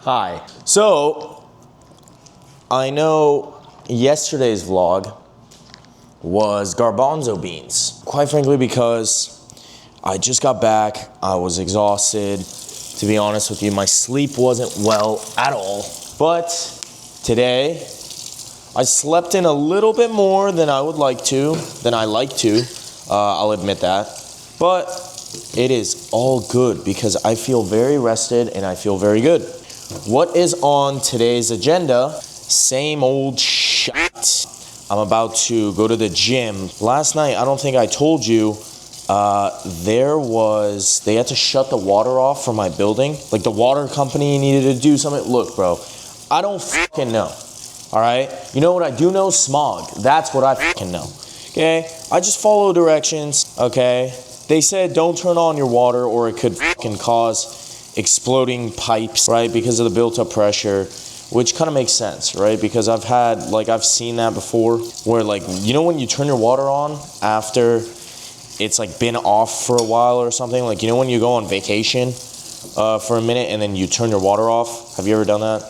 Hi. So, I know yesterday's vlog was garbanzo beans. Quite frankly, because I just got back, I was exhausted. To be honest with you, my sleep wasn't well at all. But today, I slept in a little bit more than I would like to, I'll admit that. But it is all good because I feel very rested and I feel very good. What is on today's agenda? Same old shit. I'm about to go to the gym. Last night, I don't think I told you, they had to shut the water off for my building. Like the water company needed to do something. Look, bro, I don't fucking know. All right? You know what I do know? Smog. That's what I fucking know. Okay? I just follow directions, okay? They said don't turn on your water or it could fucking cause exploding pipes, right? Because of the built-up pressure, which kind of makes sense, right? Because I've seen that before where when you turn your water on after it's been off for a while or something, when you go on vacation for a minute and then you turn your water off. Have you ever done that?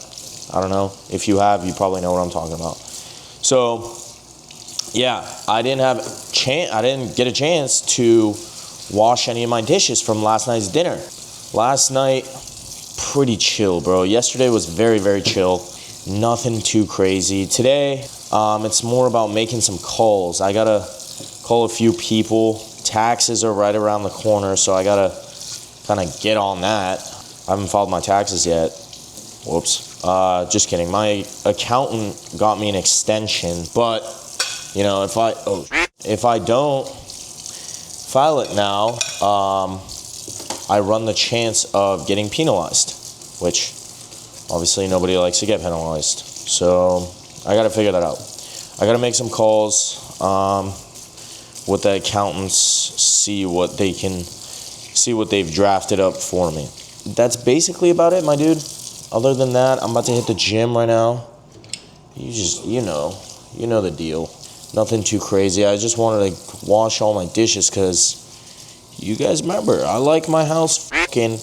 I don't know. If you have, you probably know what I'm talking about. So, yeah, I didn't get a chance to wash any of my dishes from last night's dinner. Last night, pretty chill, bro. Yesterday was very, very chill. Nothing too crazy. Today, it's more about making some calls. I gotta call a few people. Taxes are right around the corner, so I gotta kind of get on that. I haven't filed my taxes yet. Whoops. Just kidding. My accountant got me an extension, but if I don't file it now, I run the chance of getting penalized, which obviously nobody likes to get penalized. So I got to figure that out. I got to make some calls with the accountants, see what they've drafted up for me. That's basically about it, my dude. Other than that, I'm about to hit the gym right now. You know the deal. Nothing too crazy. I just wanted to wash all my dishes because you guys remember, I like my house fucking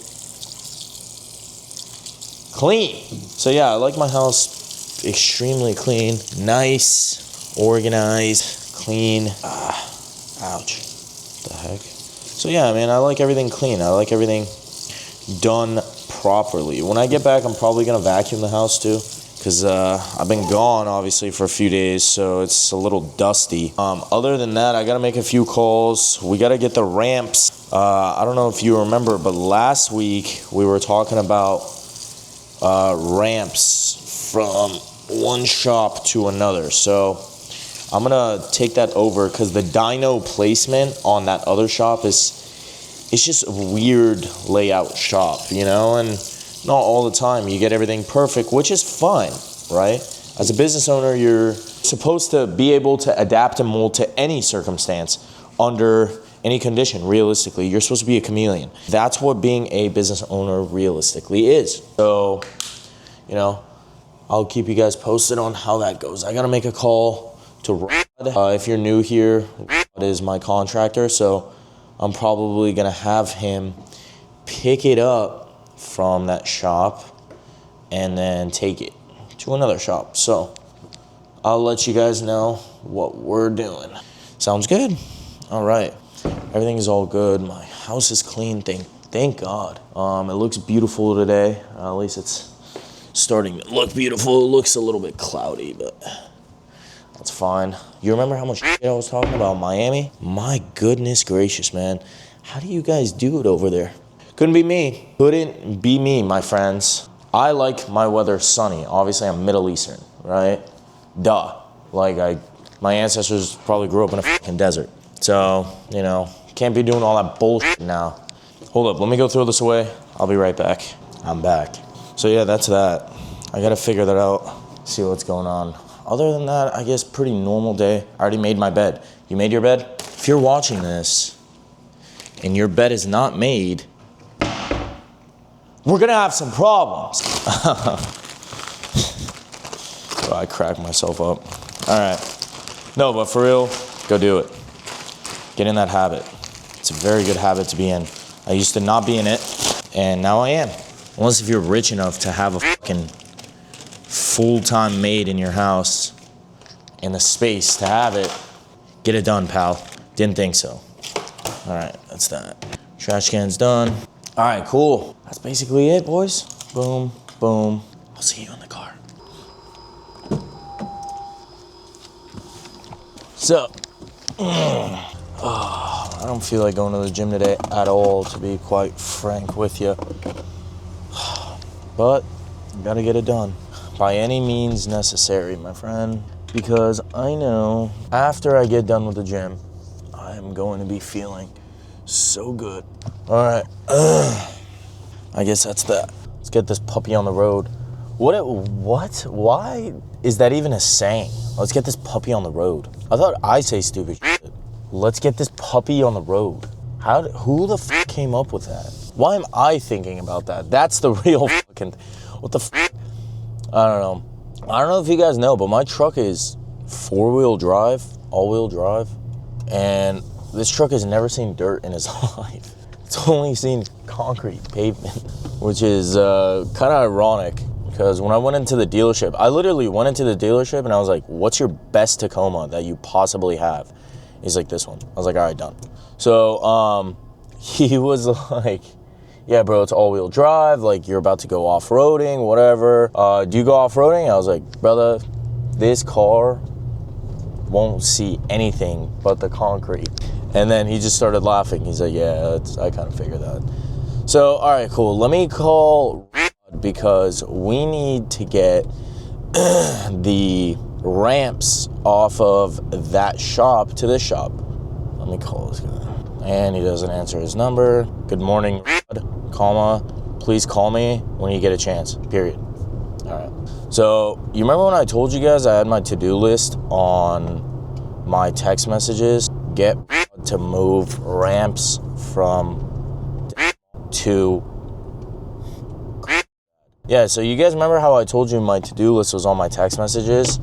clean. So yeah, I like my house extremely clean, nice, organized, clean. Ouch. The heck? So yeah, man, I like everything clean. I like everything done properly. When I get back, I'm probably going to vacuum the house too. Because I've been gone, obviously, for a few days, so it's a little dusty. Other than that, I got to make a few calls. We got to get the ramps. I don't know if you remember, but last week we were talking about ramps from one shop to another. So I'm going to take that over because the dyno placement on that other shop it's just a weird layout shop, and not all the time you get everything perfect, which is fine, right? As a business owner, you're supposed to be able to adapt and mold to any circumstance under any condition, realistically. You're supposed to be a chameleon. That's what being a business owner realistically is. So, I'll keep you guys posted on how that goes. I got to make a call to Rod. If you're new here, Rod is my contractor, so I'm probably going to have him pick it up from that shop and then take it to another shop. So I'll let you guys know what we're doing. Sounds good? All right. Everything is all good. My house is clean. Thank God. It looks beautiful today. At least it's starting to look beautiful. It looks a little bit cloudy, but that's fine. You remember how much shit I was talking about Miami? My goodness gracious, man. How do you guys do it over there? Couldn't be me, my friends. I like my weather sunny. Obviously, I'm Middle Eastern, right? Duh. My ancestors probably grew up in a fucking desert. So, can't be doing all that bullshit now. Hold up, let me go throw this away. I'll be right back. I'm back. So yeah, that's that. I gotta figure that out, see what's going on. Other than that, I guess pretty normal day. I already made my bed. You made your bed? If you're watching this and your bed is not made, we're gonna have some problems. So I cracked myself up. All right. No, but for real, go do it. Get in that habit. It's a very good habit to be in. I used to not be in it, and now I am. Unless if you're rich enough to have a fucking full-time maid in your house and the space to have it, get it done, pal. Didn't think so. All right, that's that. Trash can's done. All right, cool. That's basically it, boys. Boom, boom. I'll see you in the car. So, I don't feel like going to the gym today at all, to be quite frank with you. But, gotta get it done. By any means necessary, my friend. Because I know after I get done with the gym, I am going to be feeling so good. All right. I guess that's that. Let's get this puppy on the road. What? Why is that even a saying? Let's get this puppy on the road. I thought I say stupid shit. Let's get this puppy on the road. Who the f came up with that? Why am I thinking about that? That's the real fucking, what the f? I don't know. I don't know if you guys know, but my truck is 4-wheel drive, all-wheel drive. And this truck has never seen dirt in its life. It's only seen concrete pavement, which is kind of ironic. Because when I went into the dealership, I literally went into the dealership and I was like, what's your best Tacoma that you possibly have? He's like, this one. I was like, all right, done. So he was like, yeah, bro, it's all-wheel drive. Like, you're about to go off-roading, whatever. Do you go off-roading? I was like, brother, this car won't see anything but the concrete. And then he just started laughing. He's like, yeah, I kind of figured that. So, all right, cool. Let me call because we need to get the ramps off of that shop to this shop. Let me call this guy. And he doesn't answer his number. Good morning, comma. Please call me when you get a chance, period. All right. So, you remember when I told you guys I had my to-do list on my text messages? Get to move ramps from to... Yeah, so you guys remember how I told you my to-do list was on my text messages?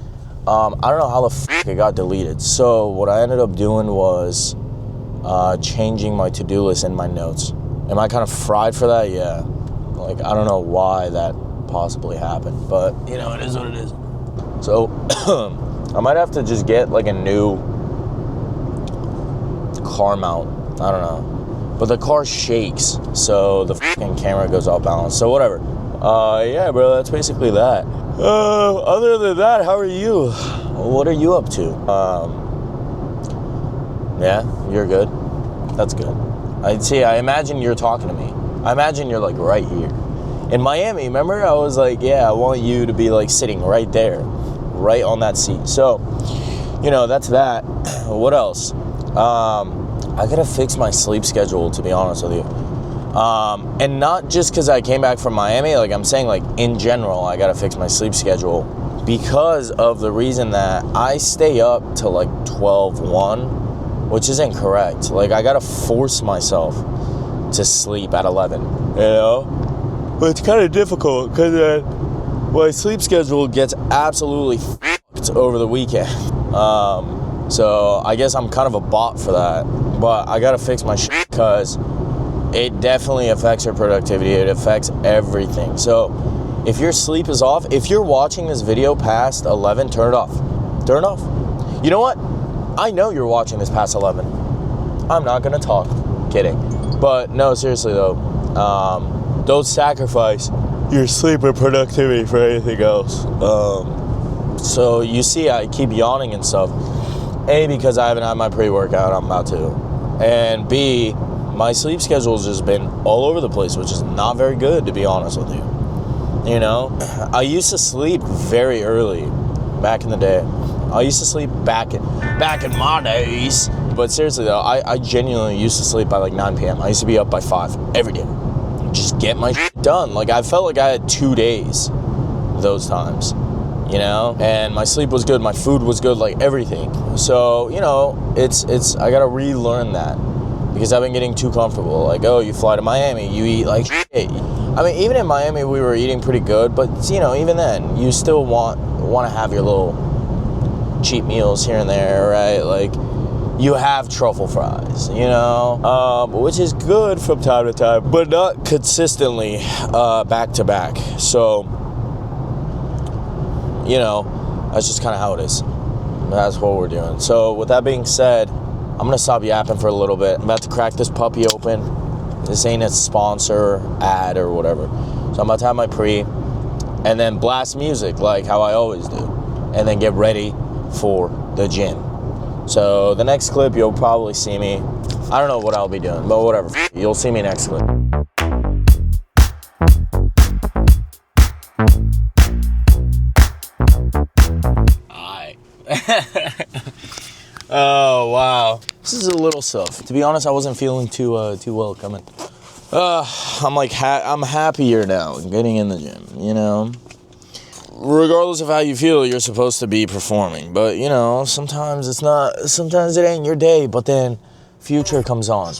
I don't know how the f*** it got deleted. So what I ended up doing was changing my to-do list in my notes. Am I kind of fried for that? Yeah. Like, I don't know why that possibly happened, but, you know, it is what it is. So I might have to just get, like, a new car mount. I don't know. But the car shakes, so the fucking camera goes off balance. So whatever. Yeah, bro, that's basically that. Other than that, how are you? What are you up to? Yeah, you're good. That's good. I imagine you're talking to me. I imagine you're like right here. In Miami, remember? I was like, yeah, I want you to be like sitting right there, right on that seat. So, you know, that's that. What else? I gotta fix my sleep schedule, to be honest with you. And not just because I came back from Miami, like I'm saying, like in general, I gotta fix my sleep schedule because of the reason that I stay up till like 12-1, which isn't correct. Like I gotta force myself to sleep at 11, you know? But it's kind of difficult because my sleep schedule gets absolutely fucked over the weekend. So I guess I'm kind of a bot for that, but I gotta fix my shit because it definitely affects your productivity. It affects everything. So if your sleep is off, if you're watching this video past 11, turn it off. Turn it off. You know what? I know you're watching this past 11. I'm not gonna talk. Kidding. But no, seriously though, don't sacrifice your sleep or productivity for anything else. So you see I keep yawning and stuff. A, because I haven't had my pre-workout, I'm about to. And B, my sleep schedule's just been all over the place, which is not very good, to be honest with you. You know, I used to sleep very early back in the day. I used to sleep back in my days. But seriously though, I genuinely used to sleep by like 9 p.m. I used to be up by 5 every day. Just get my shit done. Like I felt like I had 2 days those times, you know? And my sleep was good, my food was good, like everything. So, you know, I gotta relearn that. Because I've been getting too comfortable. Like, oh, you fly to Miami, you eat like shit. I mean, even in Miami, we were eating pretty good. But, you know, even then, you still want to have your little cheap meals here and there, right? Like, you have truffle fries, you know, which is good from time to time, but not consistently back to back. So, you know, that's just kind of how it is. That's what we're doing. So with that being said, I'm going to stop yapping for a little bit. I'm about to crack this puppy open. This ain't a sponsor, ad, or whatever. So I'm about to have my pre, and then blast music like how I always do, and then get ready for the gym. So the next clip, you'll probably see me. I don't know what I'll be doing, but whatever. You'll see me next clip. Alright. Oh, wow. This is a little tough. To be honest, I wasn't feeling too well coming. I'm like, I'm happier now getting in the gym, you know? Regardless of how you feel, you're supposed to be performing. But, you know, sometimes it's not, sometimes it ain't your day, but then future comes on.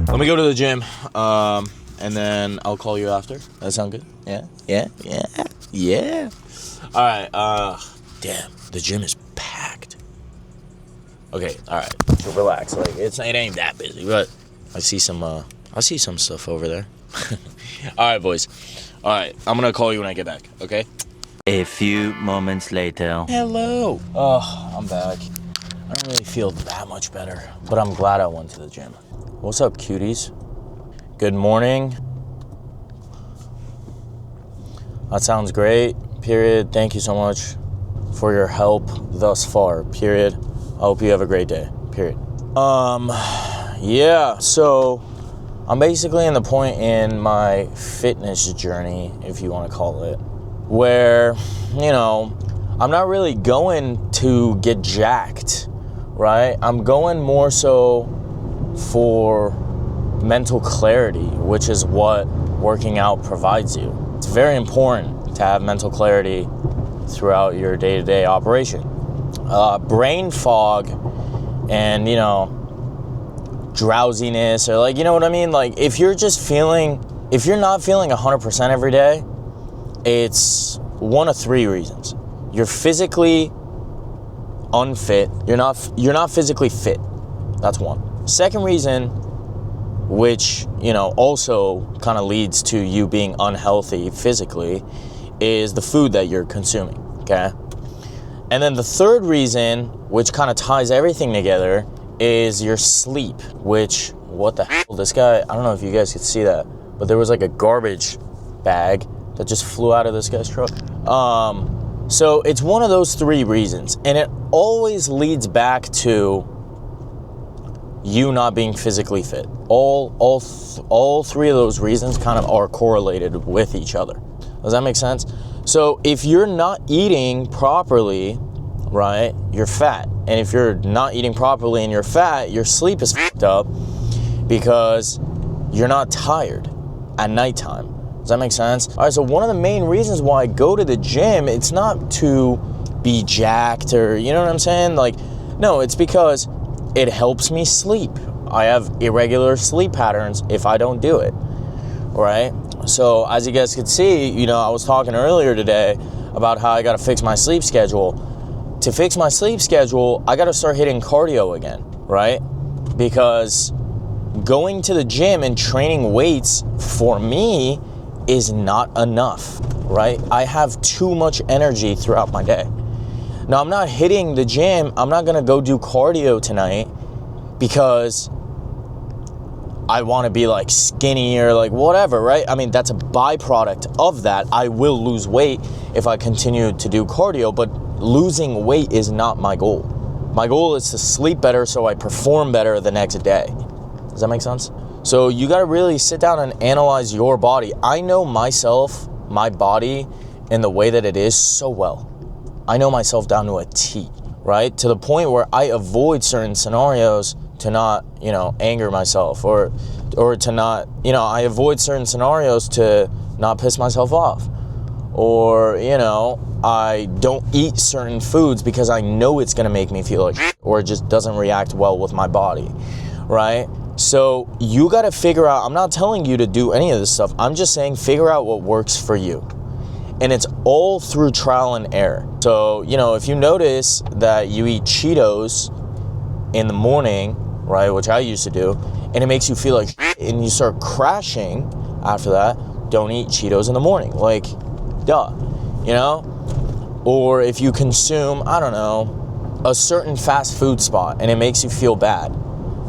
Let me go to the gym, and then I'll call you after. That sound good? Yeah. All right, damn, the gym is packed. Okay, all right, so relax. Like, it ain't that busy, but I see some stuff over there. All right, boys. All right, I'm gonna call you when I get back, okay? A few moments later. Hello. Oh, I'm back. I don't really feel that much better, but I'm glad I went to the gym. What's up, cuties? Good morning. That sounds great, period. Thank you so much for your help thus far, period. I hope you have a great day, period. Yeah, so I'm basically in the point in my fitness journey, if you want to call it, where, you know, I'm not really going to get jacked, right? I'm going more so for mental clarity, which is what working out provides you. It's very important to have mental clarity throughout your day-to-day operation. Brain fog and, you know, drowsiness, or like, you know what I mean? Like, if you're not feeling 100% every day, it's one of three reasons. You're physically unfit. You're not physically fit. That's one. Second reason, which, you know, also kind of leads to you being unhealthy physically, is the food that you're consuming, okay? And then the third reason, which kind of ties everything together, is your sleep, which, what the hell, this guy, I don't know if you guys could see that, but there was like a garbage bag that just flew out of this guy's truck. So it's one of those three reasons, and it always leads back to you not being physically fit. All three of those reasons kind of are correlated with each other. Does that make sense? So if you're not eating properly, right, you're fat. And if you're not eating properly and you're fat, your sleep is fucked up because you're not tired at nighttime. Does that make sense? All right, so one of the main reasons why I go to the gym, it's not to be jacked or, you know what I'm saying? Like, no, it's because it helps me sleep. I have irregular sleep patterns if I don't do it, right? So as you guys could see, you know, I was talking earlier today about how I got to fix my sleep schedule. To fix my sleep schedule, I got to start hitting cardio again, right? Because going to the gym and training weights for me is not enough, right? I have too much energy throughout my day. Now, I'm not hitting the gym. I'm not going to go do cardio tonight because I want to be like skinny or like whatever, right? I mean, that's a byproduct of that. I will lose weight if I continue to do cardio, but losing weight is not my goal. My goal is to sleep better so I perform better the next day. Does that make sense? So you got to really sit down and analyze your body. I know myself, my body, and the way that it is so well. I know myself down to a T, right? To the point where I avoid certain scenarios to not, you know, anger myself or to not, you know, I avoid certain scenarios to not piss myself off. Or, you know, I don't eat certain foods because I know it's going to make me feel like shit, or it just doesn't react well with my body, right? So you got to figure out, I'm not telling you to do any of this stuff. I'm just saying figure out what works for you. And it's all through trial and error. So, you know, if you notice that you eat Cheetos in the morning, right, which I used to do, and it makes you feel like shit, and you start crashing after that, don't eat Cheetos in the morning. Like, duh, you know? Or if you consume, I don't know, a certain fast food spot and it makes you feel bad,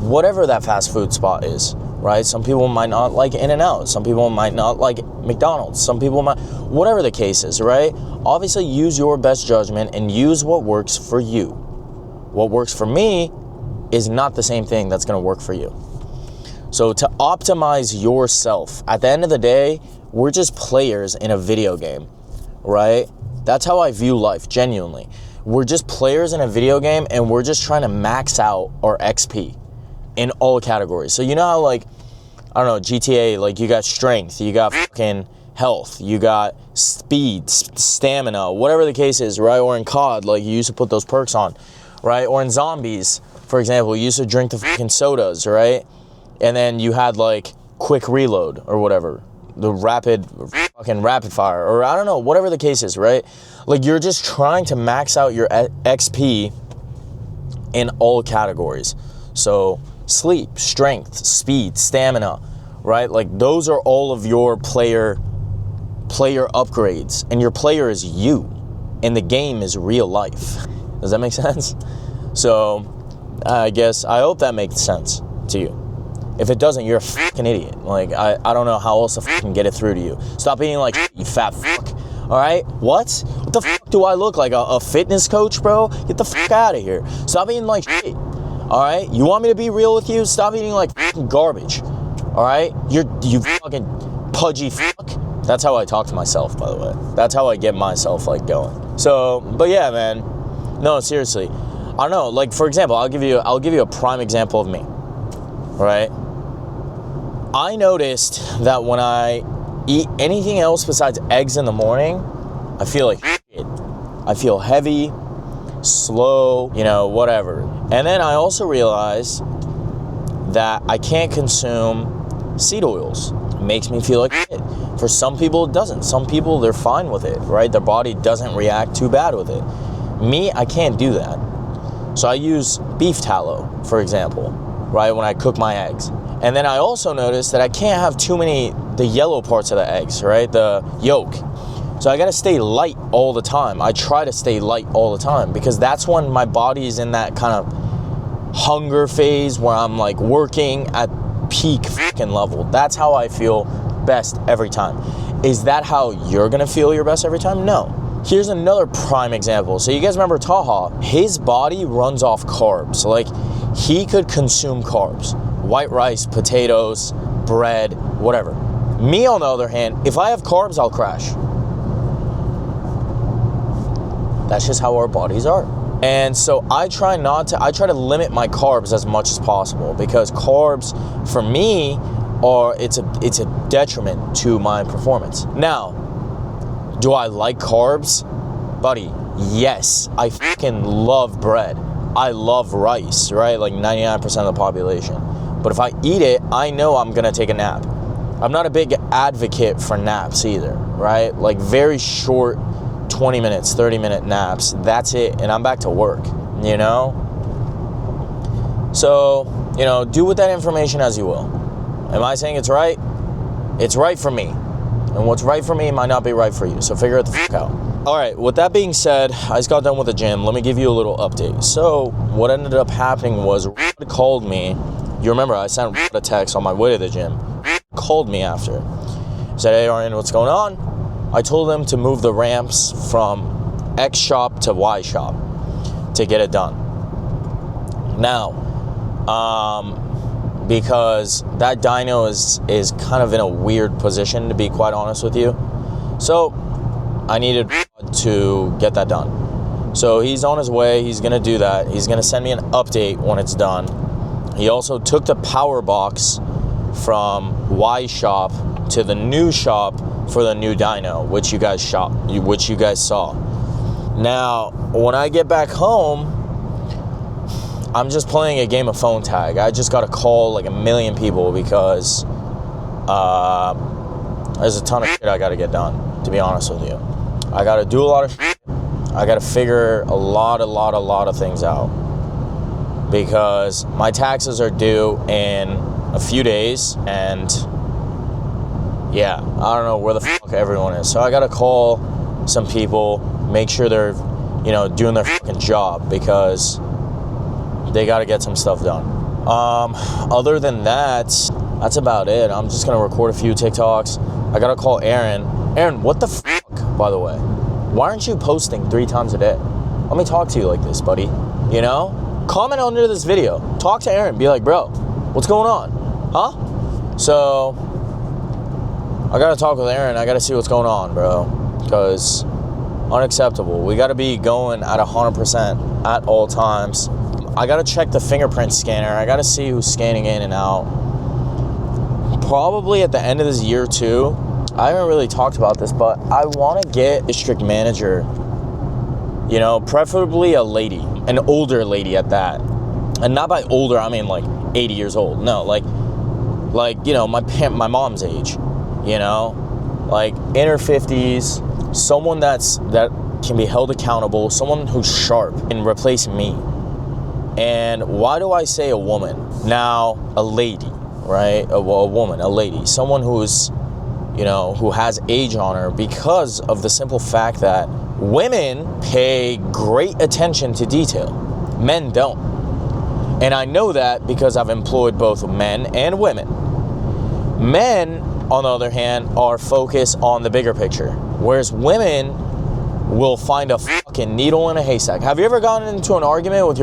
whatever that fast food spot is, right? Some people might not like In-N-Out. Some people might not like McDonald's. Some people might, whatever the case is, right? Obviously, use your best judgment and use what works for you. What works for me is not the same thing that's going to work for you. So to optimize yourself, at the end of the day, we're just players in a video game, right? That's how I view life, genuinely. We're just players in a video game, and we're just trying to max out our XP in all categories. So you know how, like, I don't know, GTA, like, you got strength, you got fucking health, you got speed, stamina, whatever the case is, right? Or in COD, like, you used to put those perks on, right? Or in Zombies, for example, you used to drink the fucking sodas, right? And then you had, like, quick reload or whatever. The rapid fire, or I don't know, whatever the case is, right? Like, you're just trying to max out your XP in all categories. So sleep, strength, speed, stamina, right? Like, those are all of your player upgrades, and your player is you, and the game is real life. Does that make sense? So I hope that makes sense to you. If it doesn't, you're a fucking idiot. Like, I don't know how else to fucking get it through to you. Stop being like, you fat fuck. All right? What the fuck do I look like? A fitness coach, bro? Get the fuck out of here. Stop eating like shit. All right? You want me to be real with you? Stop eating like fucking garbage. All right? You fucking pudgy fuck. That's how I talk to myself, by the way. That's how I get myself, like, going. So, but yeah, man. No, seriously. I don't know. Like, for example, I'll give you a prime example of me. Right? I noticed that when I eat anything else besides eggs in the morning, I feel like shit. I feel heavy, slow, you know, whatever. And then I also realized that I can't consume seed oils. It makes me feel like shit. For some people, it doesn't. Some people, they're fine with it, right? Their body doesn't react too bad with it. Me, I can't do that. So I use beef tallow, for example, right, when I cook my eggs. And then I also noticed that I can't have the yellow parts of the eggs, right, the yolk. So I gotta stay light all the time. I try to stay light all the time, because that's when my body is in that kind of hunger phase where I'm like working at peak fucking level. That's how I feel best every time. Is that how you're gonna feel your best every time? No. Here's another prime example. So you guys remember Taha? His body runs off carbs. Like, he could consume carbs. White rice, potatoes, bread, whatever. Me, on the other hand, if I have carbs, I'll crash. That's just how our bodies are. And so I try to limit my carbs as much as possible, because carbs, for me, it's a detriment to my performance. Now, do I like carbs? Buddy, yes. I fucking love bread. I love rice, right? Like 99% of the population. But if I eat it, I know I'm gonna take a nap. I'm not a big advocate for naps either, right? Like, very short 20 minutes, 30-minute naps. That's it, and I'm back to work, you know? So, you know, do with that information as you will. Am I saying it's right? It's right for me. And what's right for me might not be right for you, so figure it the fuck out. All right, with that being said, I just got done with the gym. Let me give you a little update. So, what ended up happening was, Rod called me. You remember, I sent Rod a text on my way to the gym. Called me after. Said, hey, Arian, what's going on? I told him to move the ramps from X shop to Y shop to get it done. Now, because that dyno is kind of in a weird position, to be quite honest with you. So I needed to get that done. So he's on his way. He's going to do that. He's going to send me an update when it's done. He also took the power box from Y shop to the new shop for the new dyno, which you guys saw. Now, when I get back home, I'm just playing a game of phone tag. I just got to call like a million people, because there's a ton of shit I got to get done, to be honest with you. I gotta do a lot of shit. I gotta figure a lot of things out. Because my taxes are due in a few days, and yeah, I don't know where the fuck everyone is. So I gotta call some people, make sure they're, doing their fucking job, because they gotta get some stuff done. Other than that, that's about it. I'm just gonna record a few TikToks. I gotta call Aaron. Aaron, what the fuck, by the way? Why aren't you posting 3 times a day? Let me talk to you like this, buddy. Comment under this video. Talk to Aaron. Be like, bro, what's going on? Huh? So, I gotta talk with Aaron. I gotta see what's going on, bro. Because, unacceptable. We gotta be going at 100% at all times. I gotta check the fingerprint scanner. I gotta see who's scanning in and out. Probably at the end of this year, too. I haven't really talked about this, but I want to get a district manager, preferably a lady, an older lady at that. And not by older, I mean like 80 years old. No, like my mom's age, like in her 50s, someone that can be held accountable, someone who's sharp and replace me. And why do I say a woman? Now, a lady, right? A woman, a lady, someone who's who has age on her, because of the simple fact that women pay great attention to detail. Men don't. And I know that because I've employed both men and women. Men, on the other hand, are focused on the bigger picture, whereas women will find a fucking needle in a haystack. Have you ever gotten into an argument with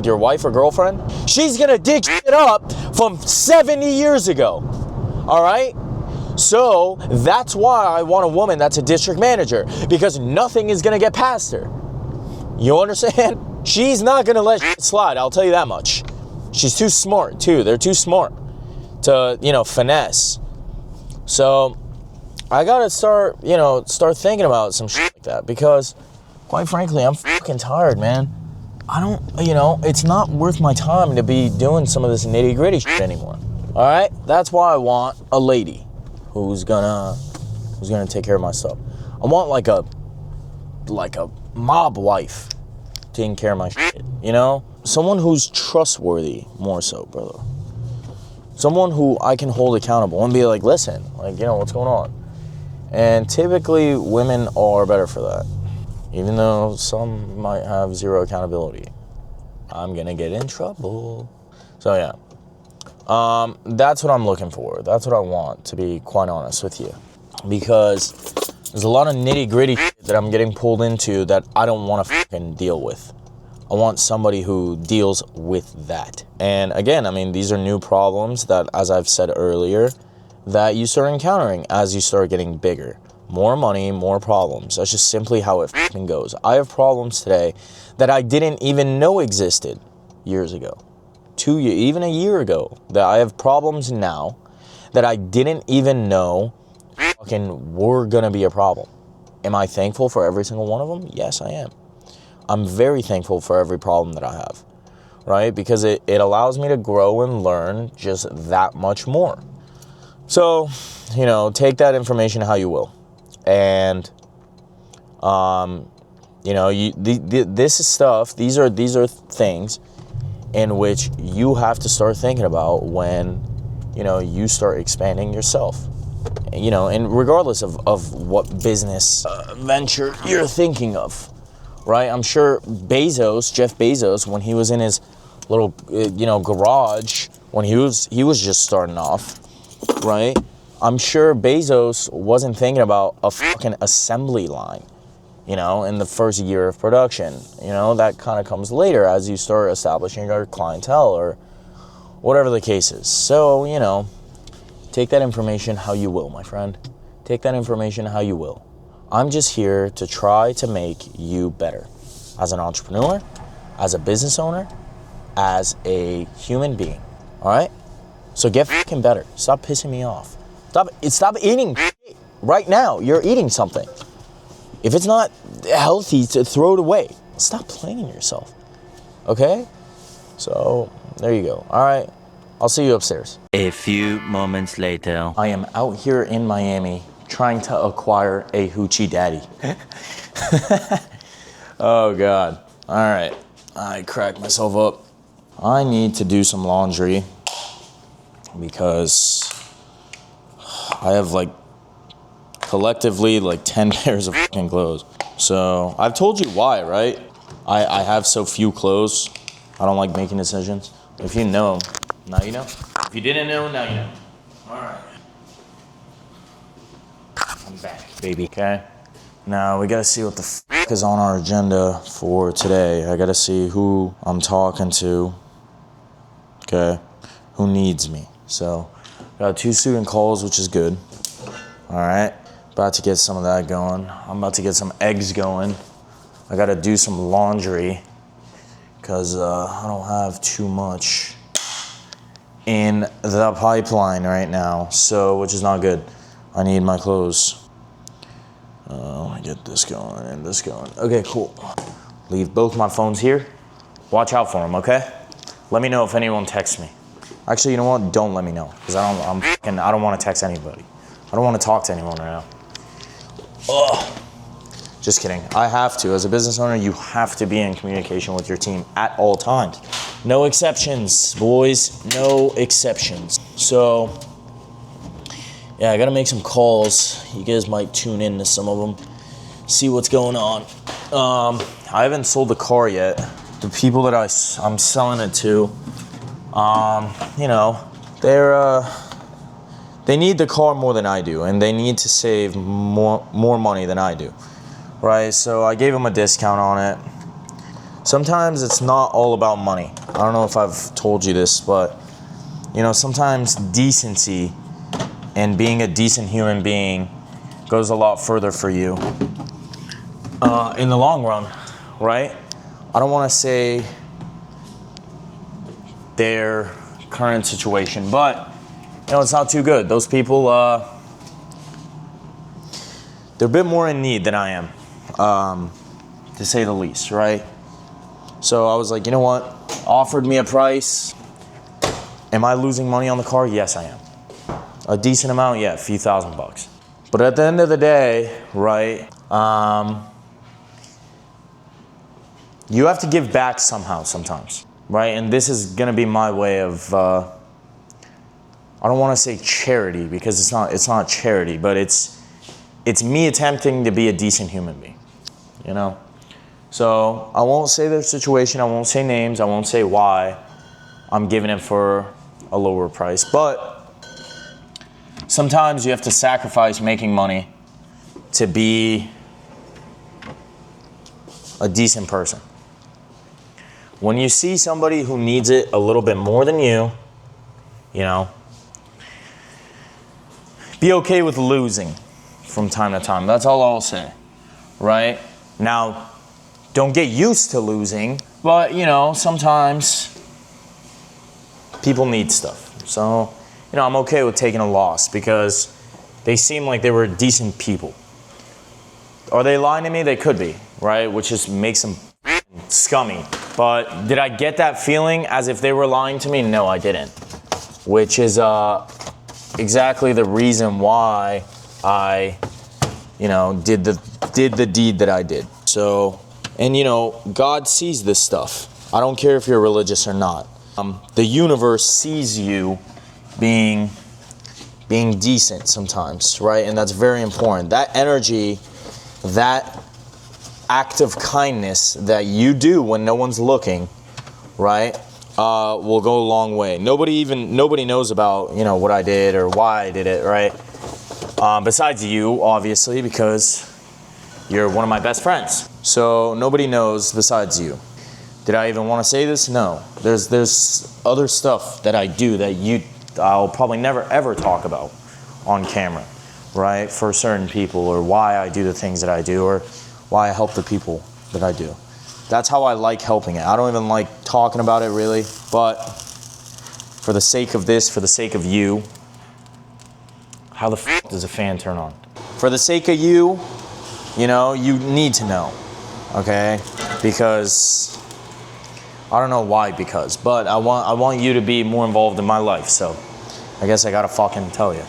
your wife or girlfriend? She's gonna dig shit up from 70 years ago. All right? So that's why I want a woman that's a district manager, because nothing is going to get past her. You understand? She's not going to let shit slide, I'll tell you that much. She's too smart, too. They're too smart to, finesse. So I got to start thinking about some shit like that, because quite frankly, I'm fucking tired, man. I don't, it's not worth my time to be doing some of this nitty gritty shit anymore. All right? That's why I want a lady who's gonna take care of my stuff. I want like a mob wife taking care of my shit, Someone who's trustworthy, more so, brother. Someone who I can hold accountable and be like, listen, what's going on? And typically women are better for that. Even though some might have zero accountability. I'm gonna get in trouble. So yeah. That's what I'm looking for. That's what I want, to be quite honest with you. Because there's a lot of nitty-gritty shit that I'm getting pulled into that I don't want to fucking deal with. I want somebody who deals with that. And again, these are new problems that, as I've said earlier, that you start encountering as you start getting bigger. More money, more problems. That's just simply how it fucking goes. I have problems today that I didn't even know existed years ago. 2 years, even a year ago, that I have problems now that I didn't even know fucking were gonna be a problem. Am I thankful for every single one of them? Yes, I am. I'm very thankful for every problem that I have, right? Because it allows me to grow and learn just that much more. So, take that information how you will. And, this is stuff, these are things in which you have to start thinking about when, you start expanding yourself. And regardless of what business venture you're thinking of, right? I'm sure Jeff Bezos, when he was in his little, garage, when he was just starting off, right? I'm sure Bezos wasn't thinking about a fucking assembly line, in the first year of production. That kind of comes later as you start establishing your clientele or whatever the case is. So, take that information how you will, my friend. Take that information how you will. I'm just here to try to make you better as an entrepreneur, as a business owner, as a human being. All right? So get fucking better. Stop pissing me off. Stop eating shit right now. You're eating something. If it's not healthy, to throw it away. Stop playing yourself. Okay? So, there you go. All right. I'll see you upstairs. A few moments later. I am out here in Miami trying to acquire a hoochie daddy. Oh God. All right, I cracked myself up. I need to do some laundry because I have like collectively like 10 pairs of fucking clothes. So I've told you why, right? I have so few clothes. I don't like making decisions. If you know, now you know. If you didn't know, now you know. All right. I'm back, baby. Okay. Now we gotta see what the fuck is on our agenda for today. I gotta see who I'm talking to. Okay. Who needs me? So, got 2 student calls, which is good. All right. About to get some of that going. I'm about to get some eggs going. I gotta do some laundry because I don't have too much in the pipeline right now, so which is not good. I need my clothes. Let me get this going and this going. Okay, cool. Leave both my phones here. Watch out for them, okay? Let me know if anyone texts me. Actually, you know what? Don't let me know because I don't want to text anybody. I don't want to talk to anyone right now. Ugh. Just kidding. I have to. As a business owner, you have to be in communication with your team at all times. No exceptions, boys. No exceptions. So, yeah, I gotta make some calls. You guys might tune in to some of them, see what's going on. I haven't sold the car yet. The people that I'm selling it to, you know, they need the car more than I do, and they need to save more money than I do, right? So I gave them a discount on it. Sometimes it's not all about money. I don't know if I've told you this, but you know, sometimes decency and being a decent human being goes a lot further for you in the long run, right? I don't want to say their current situation, but you know, it's not too good. Those people, they're a bit more in need than I am, to say the least, right? So I was like, you know what? Offered me a price. Am I losing money on the car? Yes, I am. A decent amount, yeah, a few $1,000. But at the end of the day, right, you have to give back somehow, sometimes, right? And this is gonna be my way of, I don't wanna say charity because it's not charity, but it's me attempting to be a decent human being, you know? So I won't say their situation, I won't say names, I won't say why I'm giving it for a lower price, but sometimes you have to sacrifice making money to be a decent person. When you see somebody who needs it a little bit more than you know, be okay with losing from time to time. That's all I'll say, right? Now, don't get used to losing, but you know, sometimes people need stuff. So, you know, I'm okay with taking a loss because they seem like they were decent people. Are they lying to me? They could be, right? Which just makes them scummy. But did I get that feeling as if they were lying to me? No, I didn't. Which is exactly the reason why I, you know, did the deed that I did. So, and you know, God sees this stuff. I don't care if you're religious or not. The universe sees you being decent sometimes, right? And that's very important. That energy, that act of kindness that you do when no one's looking, right, will go a long way. Nobody knows about, you know, what I did or why I did it, right? Besides you, obviously, because you're one of my best friends. So nobody knows besides you. Did I even want to say this? No. There's other stuff that I do that I'll probably never ever talk about on camera, right? For certain people, or why I do the things that I do, or why I help the people that I do. That's how I like helping it. I don't even like talking about it really, but for the sake of this, for the sake of you, how the f does a fan turn on? For the sake of you, you know, you need to know, okay? Because I don't know why, but I want you to be more involved in my life, so I guess I gotta fucking tell you.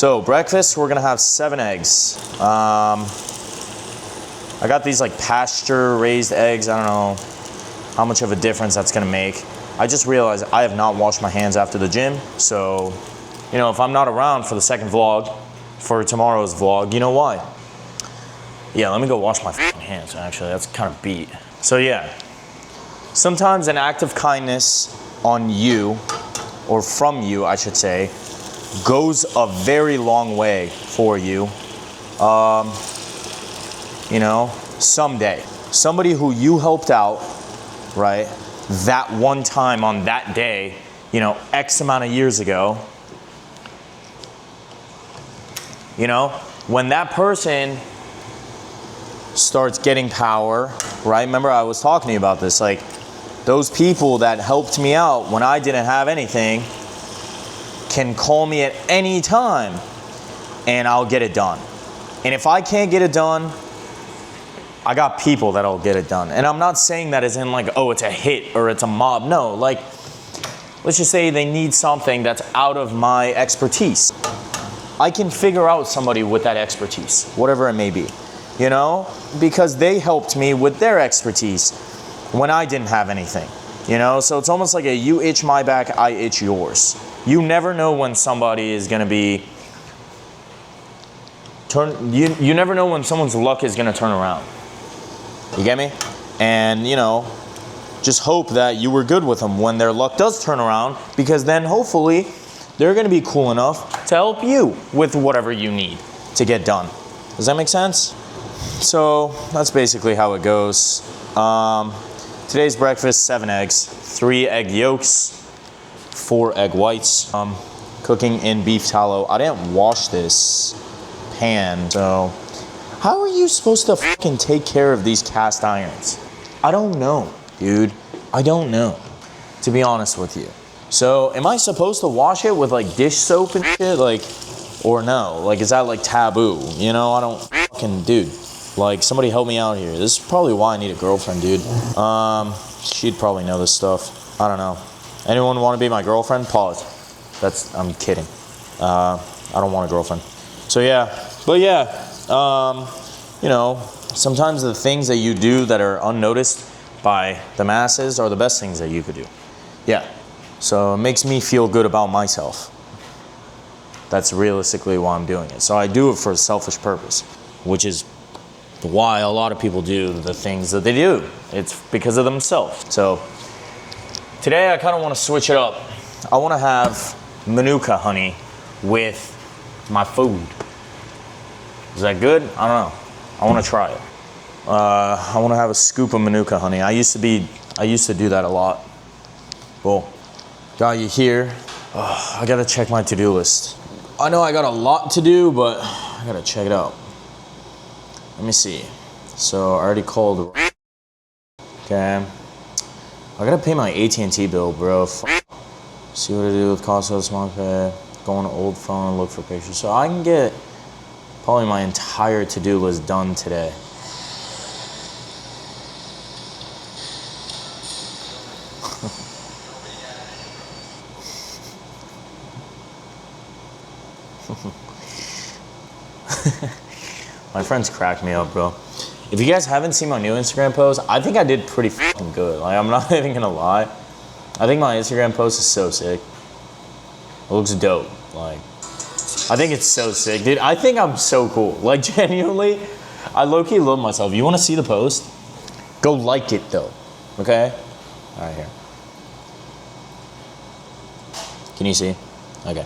So breakfast, we're gonna have 7 eggs. I got these like pasture raised eggs. I don't know how much of a difference that's gonna make. I just realized I have not washed my hands after the gym. So, you know, if I'm not around for the second vlog, for tomorrow's vlog, you know why? Yeah, let me go wash my fucking hands, actually. That's kind of beat. So yeah, sometimes an act of kindness on you, or from you, I should say, goes a very long way for you. You know, someday. Somebody who you helped out, right, that one time on that day, you know, X amount of years ago, you know, when that person starts getting power, right? Remember I was talking to you about this, like those people that helped me out when I didn't have anything can call me at any time and I'll get it done. And if I can't get it done, I got people that'll get it done. And I'm not saying that as in like, oh, it's a hit or it's a mob. No, like, let's just say they need something that's out of my expertise. I can figure out somebody with that expertise, whatever it may be, you know, because they helped me with their expertise when I didn't have anything, you know? So it's almost like a you itch my back, I itch yours. You never know when somebody is gonna be, you never know when someone's luck is gonna turn around. You get me? And, you know, just hope that you were good with them when their luck does turn around, because then hopefully they're gonna be cool enough to help you with whatever you need to get done. Does that make sense? So that's basically how it goes. Today's breakfast, 7 eggs, 3 egg yolks, 4 egg whites. Cooking in beef tallow. I didn't wash this pan, so how are you supposed to fucking take care of these cast irons? I don't know, dude. I don't know, to be honest with you. So am I supposed to wash it with like dish soap and shit? Like, or no? Like, is that like taboo? You know, I don't fucking, dude. Like, somebody help me out here. This is probably why I need a girlfriend, dude. She'd probably know this stuff. I don't know. Anyone want to be my girlfriend? Pause. I'm kidding. I don't want a girlfriend. So yeah, but yeah, you know, sometimes the things that you do that are unnoticed by the masses are the best things that you could do. Yeah. So it makes me feel good about myself. That's realistically why I'm doing it. So I do it for a selfish purpose, which is why a lot of people do the things that they do. It's because of themselves. So today I kind of want to switch it up. I want to have Manuka honey with my food. Is that good? I don't know. I want to try it. I want to have a scoop of Manuka honey. I used to do that a lot. Cool. Got you here. I gotta check my to-do list. I know I got a lot to do, but I gotta check it out. Let me see. So I already called. Okay. I gotta pay my AT&T bill, bro. See what to do with Costco, smog pay. Go on an old phone and look for pictures. So I can get probably my entire to-do list done today. My friends crack me up, bro. If you guys haven't seen my new Instagram post, I think I did pretty fucking good. Like, I'm not even gonna lie. I think my Instagram post is so sick. It looks dope. Like, I think it's so sick, dude. I think I'm so cool. Like, genuinely, I low-key love myself. You wanna see the post? Go like it, though. Okay? All right, here. Can you see? Okay.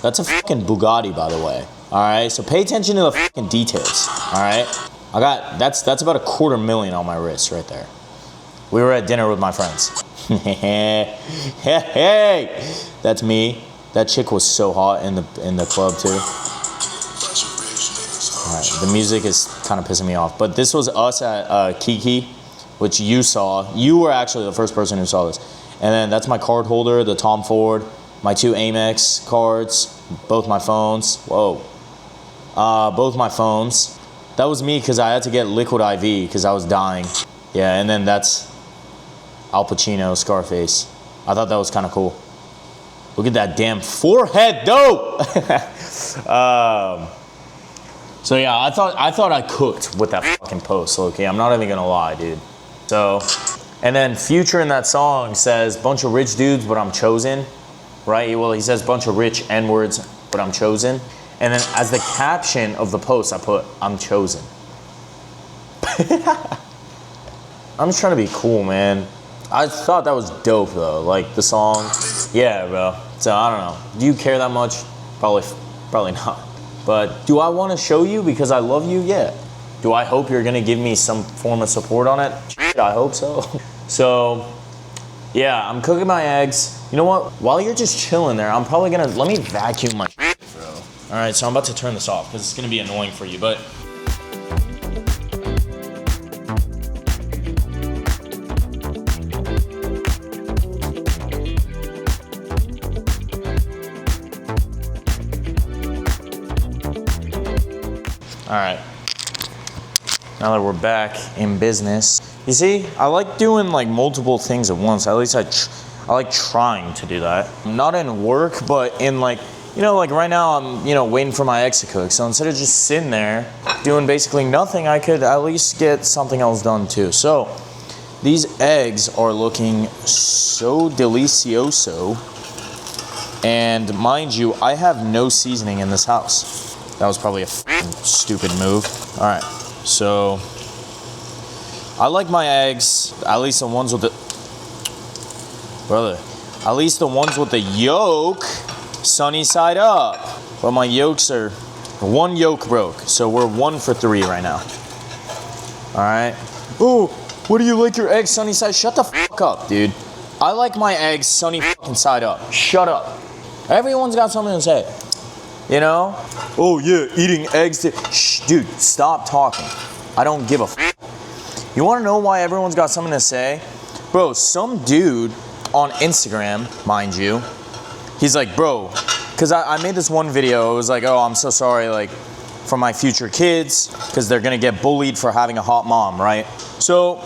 That's a fucking Bugatti, by the way. All right, so pay attention to the fucking details. All right, that's about $250,000 on my wrist right there. We were at dinner with my friends. Hey, that's me. That chick was so hot in the club too. All right, the music is kind of pissing me off, but this was us at Kiki, which you saw. You were actually the first person who saw this. And then that's my card holder, the Tom Ford, my 2 Amex cards, both my phones. Whoa. Both my phones. That was me because I had to get liquid IV because I was dying. Yeah, and then that's Al Pacino, Scarface. I thought that was kind of cool. Look at that damn forehead, though. So yeah, I thought I cooked with that fucking post. Okay, I'm not even gonna lie, dude. So, and then Future in that song says, bunch of rich dudes, but I'm chosen, right? Well, he says bunch of rich N-words, but I'm chosen. And then as the caption of the post, I put, I'm chosen. I'm just trying to be cool, man. I thought that was dope though, like the song. Yeah, bro. So I don't know. Do you care that much? Probably not. But do I want to show you because I love you? Yeah. Do I hope you're gonna give me some form of support on it? Shit, I hope so. So, yeah, I'm cooking my eggs. You know what? While you're just chilling there, I'm probably gonna, let me vacuum my shit, bro. All right, so I'm about to turn this off because it's gonna be annoying for you, but. All right, now that we're back in business. You see, I like doing like multiple things at once. At least I like trying to do that. Not in work, but in like, you know, like right now I'm, you know, waiting for my eggs to cook. So instead of just sitting there doing basically nothing, I could at least get something else done too. So these eggs are looking so delicioso. And mind you, I have no seasoning in this house. That was probably a stupid move. All right, so I like my eggs, at least the ones with the, at least the ones with the yolk, sunny side up. But my yolks are, one yolk broke, so we're 1 for 3 right now. All right. Oh, what do you like your eggs sunny side? Shut the fuck up, dude. I like my eggs sunny fucking side up. Shut up. Everyone's got something to say. You know? Oh yeah, eating eggs. Shh, dude, stop talking. I don't give a f. You wanna know why everyone's got something to say? Bro, some dude on Instagram, mind you, he's like, bro, cause I made this one video, it was like, oh, I'm so sorry, like, for my future kids, cause they're gonna get bullied for having a hot mom, right? So,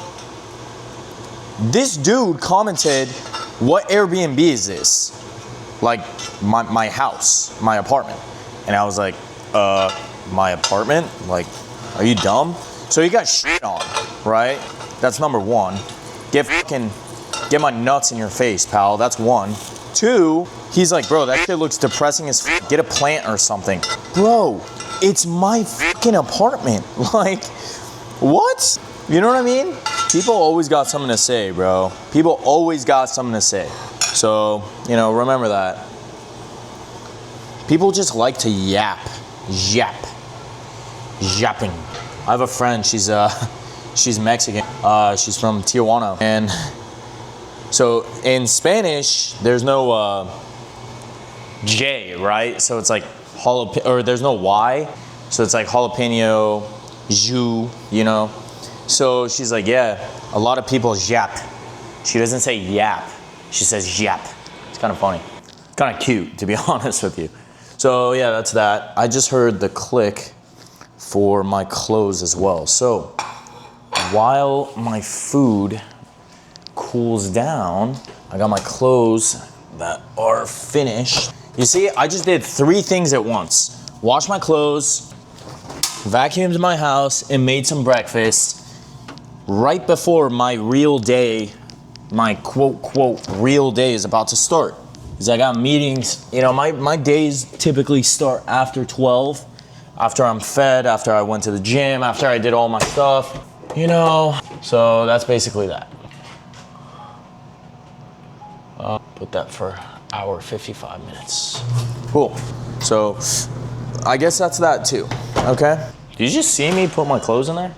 this dude commented, what Airbnb is this? Like, my house, my apartment. And I was like, my apartment? Like, are you dumb? So he got shit on, right? That's number one. Get my nuts in your face, pal. That's 1. 2, he's like, bro, that shit looks depressing as f. Get a plant or something. Bro, it's my fucking apartment. Like, what? You know what I mean? People always got something to say, bro. People always got something to say. So, you know, remember that. People just like to yapping. I have a friend, she's Mexican. She's from Tijuana. And so in Spanish, there's no J, right? So it's like jalapeno, or there's no Y. So it's like jalapeno, jus, you know? So she's like, yeah, a lot of people yap. She doesn't say yap, she says yap. It's kind of funny. Kind of cute, to be honest with you. So yeah, that's that. I just heard the click for my clothes as well. So while my food cools down, I got my clothes that are finished. You see, I just did 3 things at once. Washed my clothes, vacuumed my house, and made some breakfast right before my real day, my quote, real day is about to start. Because I got meetings, you know, my days typically start after 12, after I'm fed, after I went to the gym, after I did all my stuff, you know. So that's basically that. Put that for hour 55 minutes. Cool. So I guess that's that too, okay? Did you just see me put my clothes in there?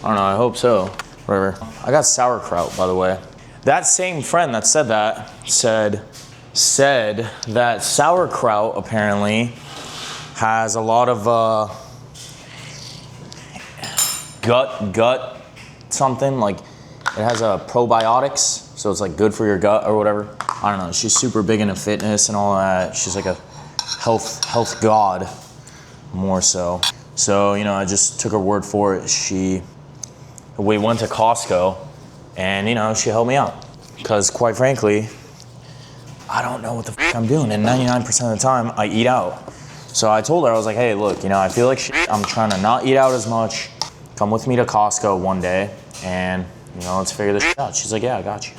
I don't know, I hope so. Whatever. I got sauerkraut, by the way. That same friend that said that said that sauerkraut apparently has a lot of gut something, like it has probiotics, so it's like good for your gut or whatever. I don't know, she's super big into fitness and all that. She's like a health god, more so. So, you know, I just took her word for it. We went to Costco and, you know, she helped me out. Because quite frankly, I don't know what the I'm doing. And 99% of the time, I eat out. So I told her, I was like, hey, look, I feel like I'm trying to not eat out as much. Come with me to Costco one day and, let's figure this out. She's like, yeah, I got you.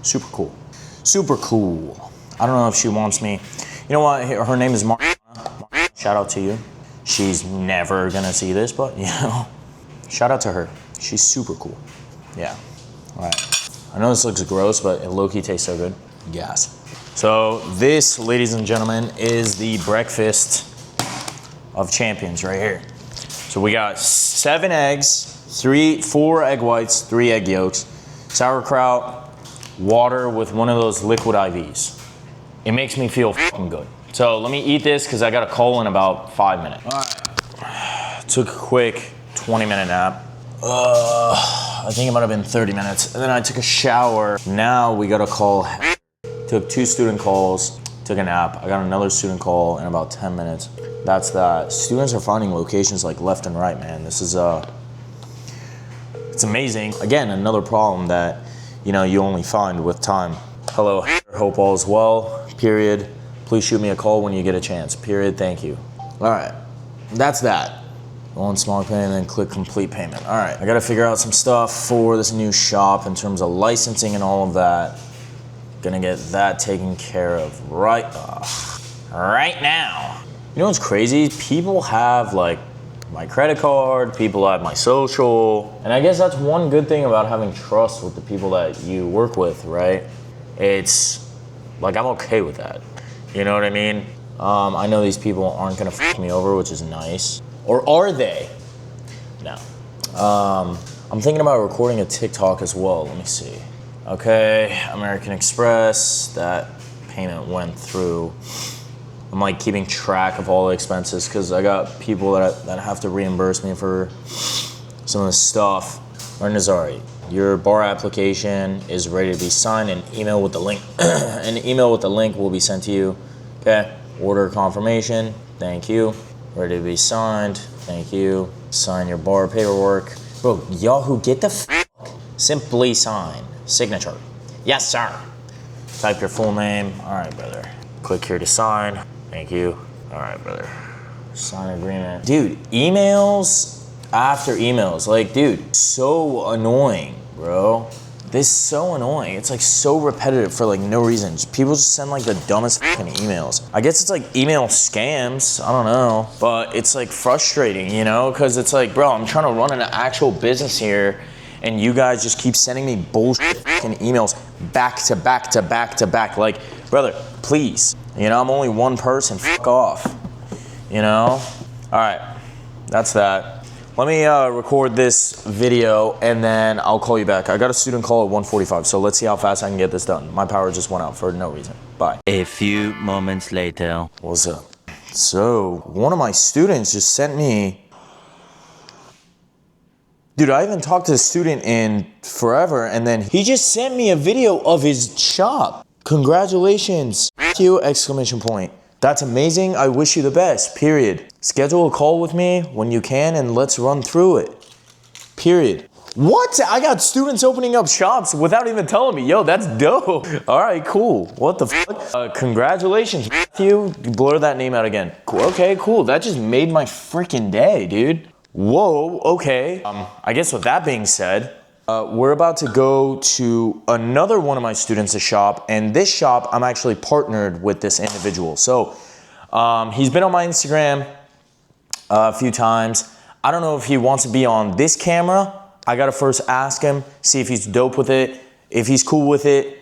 Super cool. Super cool. I don't know if she wants me. You know what? Her name is Mark. Shout out to you. She's never gonna see this, but shout out to her. She's super cool. Yeah. All right. I know this looks gross, but it low-key tastes so good. Gas. So this, ladies and gentlemen, is the breakfast of champions right here. So we got 7 eggs, 4 egg whites, 3 egg yolks, sauerkraut, water with one of those liquid IVs. It makes me feel fucking good. So let me eat this because I got a call in about 5 minutes. All right. Took a quick 20-minute nap. I think it might have been 30 minutes. And then I took a shower. Now we got a call. Took 2 student calls, took a nap. I got another student call in about 10 minutes. That's that. Students are finding locations like left and right, man. This is, it's amazing. Again, another problem that, you only find with time. Hello, hope all is well, period. Please shoot me a call when you get a chance, period, thank you. All right, that's that. Go on smog payment and then click complete payment. All right, I gotta figure out some stuff for this new shop in terms of licensing and all of that. Gonna get that taken care of right now. You know what's crazy? People have like my credit card, people have my social, and I guess that's one good thing about having trust with the people that you work with, right? It's like, I'm okay with that. You know what I mean? I know these people aren't gonna fuck me over, which is nice. Or are they? No. I'm thinking about recording a TikTok as well. Let me see. Okay, American Express, that payment went through. I'm like keeping track of all the expenses because I got people that have to reimburse me for some of the stuff. Nazari, your bar application is ready to be signed. An email with the link. An email with the link will be sent to you. Okay. Order confirmation. Thank you. Ready to be signed. Thank you. Sign your bar paperwork. Bro, Yahoo, get the simply sign. Signature. Yes, sir. Type your full name. All right, brother. Click here to sign. Thank you. All right, brother. Sign agreement. Dude, emails after emails. Like, dude, so annoying, bro. This is so annoying. It's like so repetitive for like no reason. People just send like the dumbest fucking emails. I guess it's like email scams. I don't know. But it's like frustrating, because it's like, bro, I'm trying to run an actual business here and you guys just keep sending me bullshit fucking emails back to back to back to back. Like, brother, please. I'm only one person. Fuck off. All right, that's that. Let me record this video and then I'll call you back. I got a student call at 1:45, so let's see how fast I can get this done. My power just went out for no reason. Bye. A few moments later. What's up? So, one of my students just sent me. Dude, I haven't talked to the student in forever, and then he just sent me a video of his shop. Congratulations. Thank you, exclamation point. That's amazing. I wish you the best, period. Schedule a call with me when you can and let's run through it, period. What? I got students opening up shops without even telling me. Yo, that's dope. All right, cool. What the fuck? Congratulations, Matthew. Blur that name out again. Okay, cool. That just made my freaking day, dude. Whoa, okay. I guess with that being said, we're about to go to another one of my students' shop, and this shop, I'm actually partnered with this individual. So he's been on my Instagram a few times. I don't know if he wants to be on this camera. I gotta first ask him, see if he's dope with it, if he's cool with it.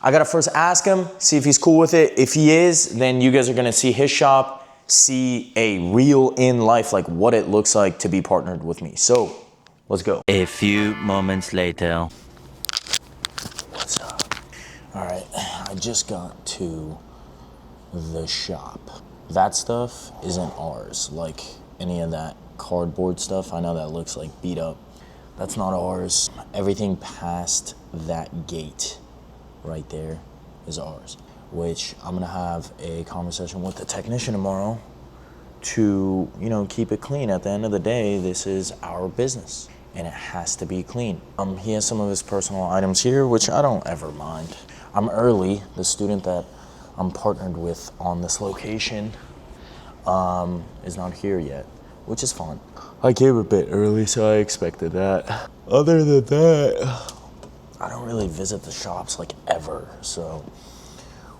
I gotta first ask him, see if he's cool with it. If he is, then you guys are gonna see his shop, see a real in life, like what it looks like to be partnered with me. So let's go. A few moments later. What's up? All right, I just got to the shop. That stuff isn't ours, like any of that cardboard stuff. I know that looks like beat up. That's not ours. Everything past that gate right there is ours, which I'm gonna have a conversation with the technician tomorrow to, keep it clean. At the end of the day, this is our business and it has to be clean. He has some of his personal items here, which I don't ever mind. I'm early. The student that I'm partnered with on this location is not here yet, which is fun. I came a bit early, so I expected that. Other than that, I don't really visit the shops like ever, so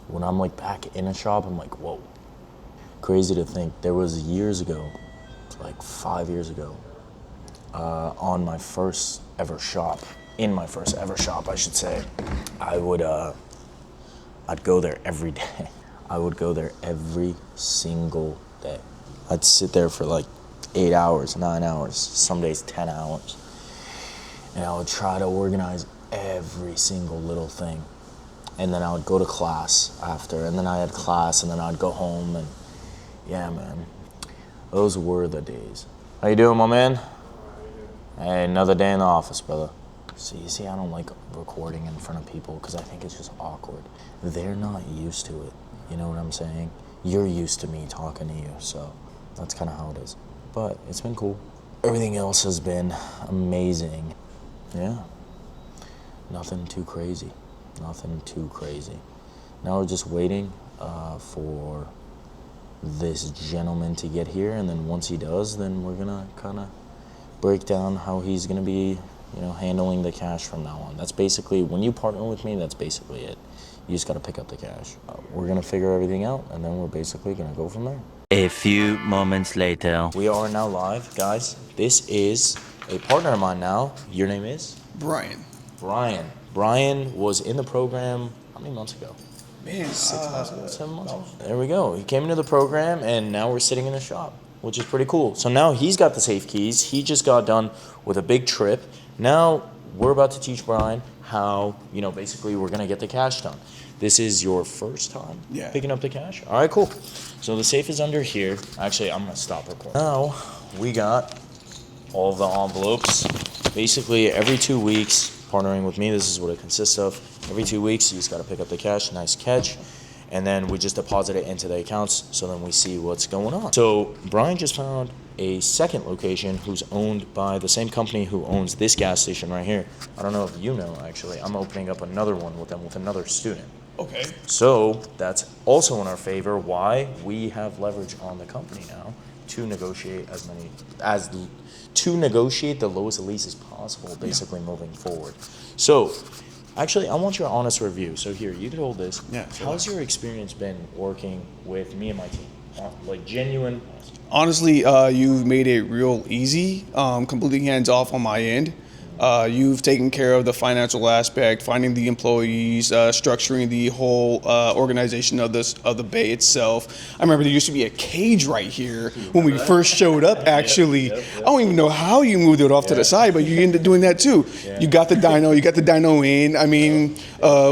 when I'm like back in a shop, I'm like, whoa. Crazy to think, there was years ago, like 5 years ago, on my first ever shop, in my first ever shop, I should say, I'd go there every day. I would go there every single day. I'd sit there for like 8 hours, 9 hours, some days 10 hours. And I would try to organize every single little thing. And then I would go to class after, and then I had class, and then I'd go home, and yeah, man, those were the days. How you doing, my man? Hey, another day in the office, brother. See, I don't like recording in front of people because I think it's just awkward. They're not used to it, you know what I'm saying? You're used to me talking to you, so that's kind of how it is. But it's been cool. Everything else has been amazing. Yeah, nothing too crazy. Nothing too crazy. Now we're just waiting for this gentleman to get here, and then once he does, then we're gonna kind of break down how he's gonna be, handling the cash from now on. That's basically, when you partner with me, that's basically it. You just gotta pick up the cash. We're gonna figure everything out, and then we're basically gonna go from there. A few moments later. We are now live, guys. This is a partner of mine now. Your name is? Brian. Brian was in the program, how many months ago? Man, 6 months ago, 7 months ago. There we go. He came into the program, and now we're sitting in the shop, which is pretty cool. So now he's got the safe keys. He just got done with a big trip. Now we're about to teach Brian how, basically we're going to get the cash done. This is your first time picking up the cash? All right, cool. So the safe is under here. Actually, I'm going to stop recording. Now we got all of the envelopes. Basically, every 2 weeks, partnering with me, this is what it consists of. Every 2 weeks, you just got to pick up the cash. Nice catch. And then we just deposit it into the accounts, so then we see what's going on. So Brian just found a second location who's owned by the same company who owns this gas station right here. I don't know if you know, actually. I'm opening up another one with them with another student. Okay. So that's also in our favor. Why? We have leverage on the company now to negotiate to negotiate the lowest leases possible, basically moving forward. So, actually, I want your honest review. So here, you can hold this. Yeah. How's your experience been working with me and my team? Like genuine. Honestly, you've made it real easy, completely hands off on my end. You've taken care of the financial aspect, finding the employees, structuring the whole organization of the bay itself. I remember there used to be a cage right here when we first showed up, actually. I don't even know how you moved it off to the side, but you ended up doing that too. You got the dyno in. I mean,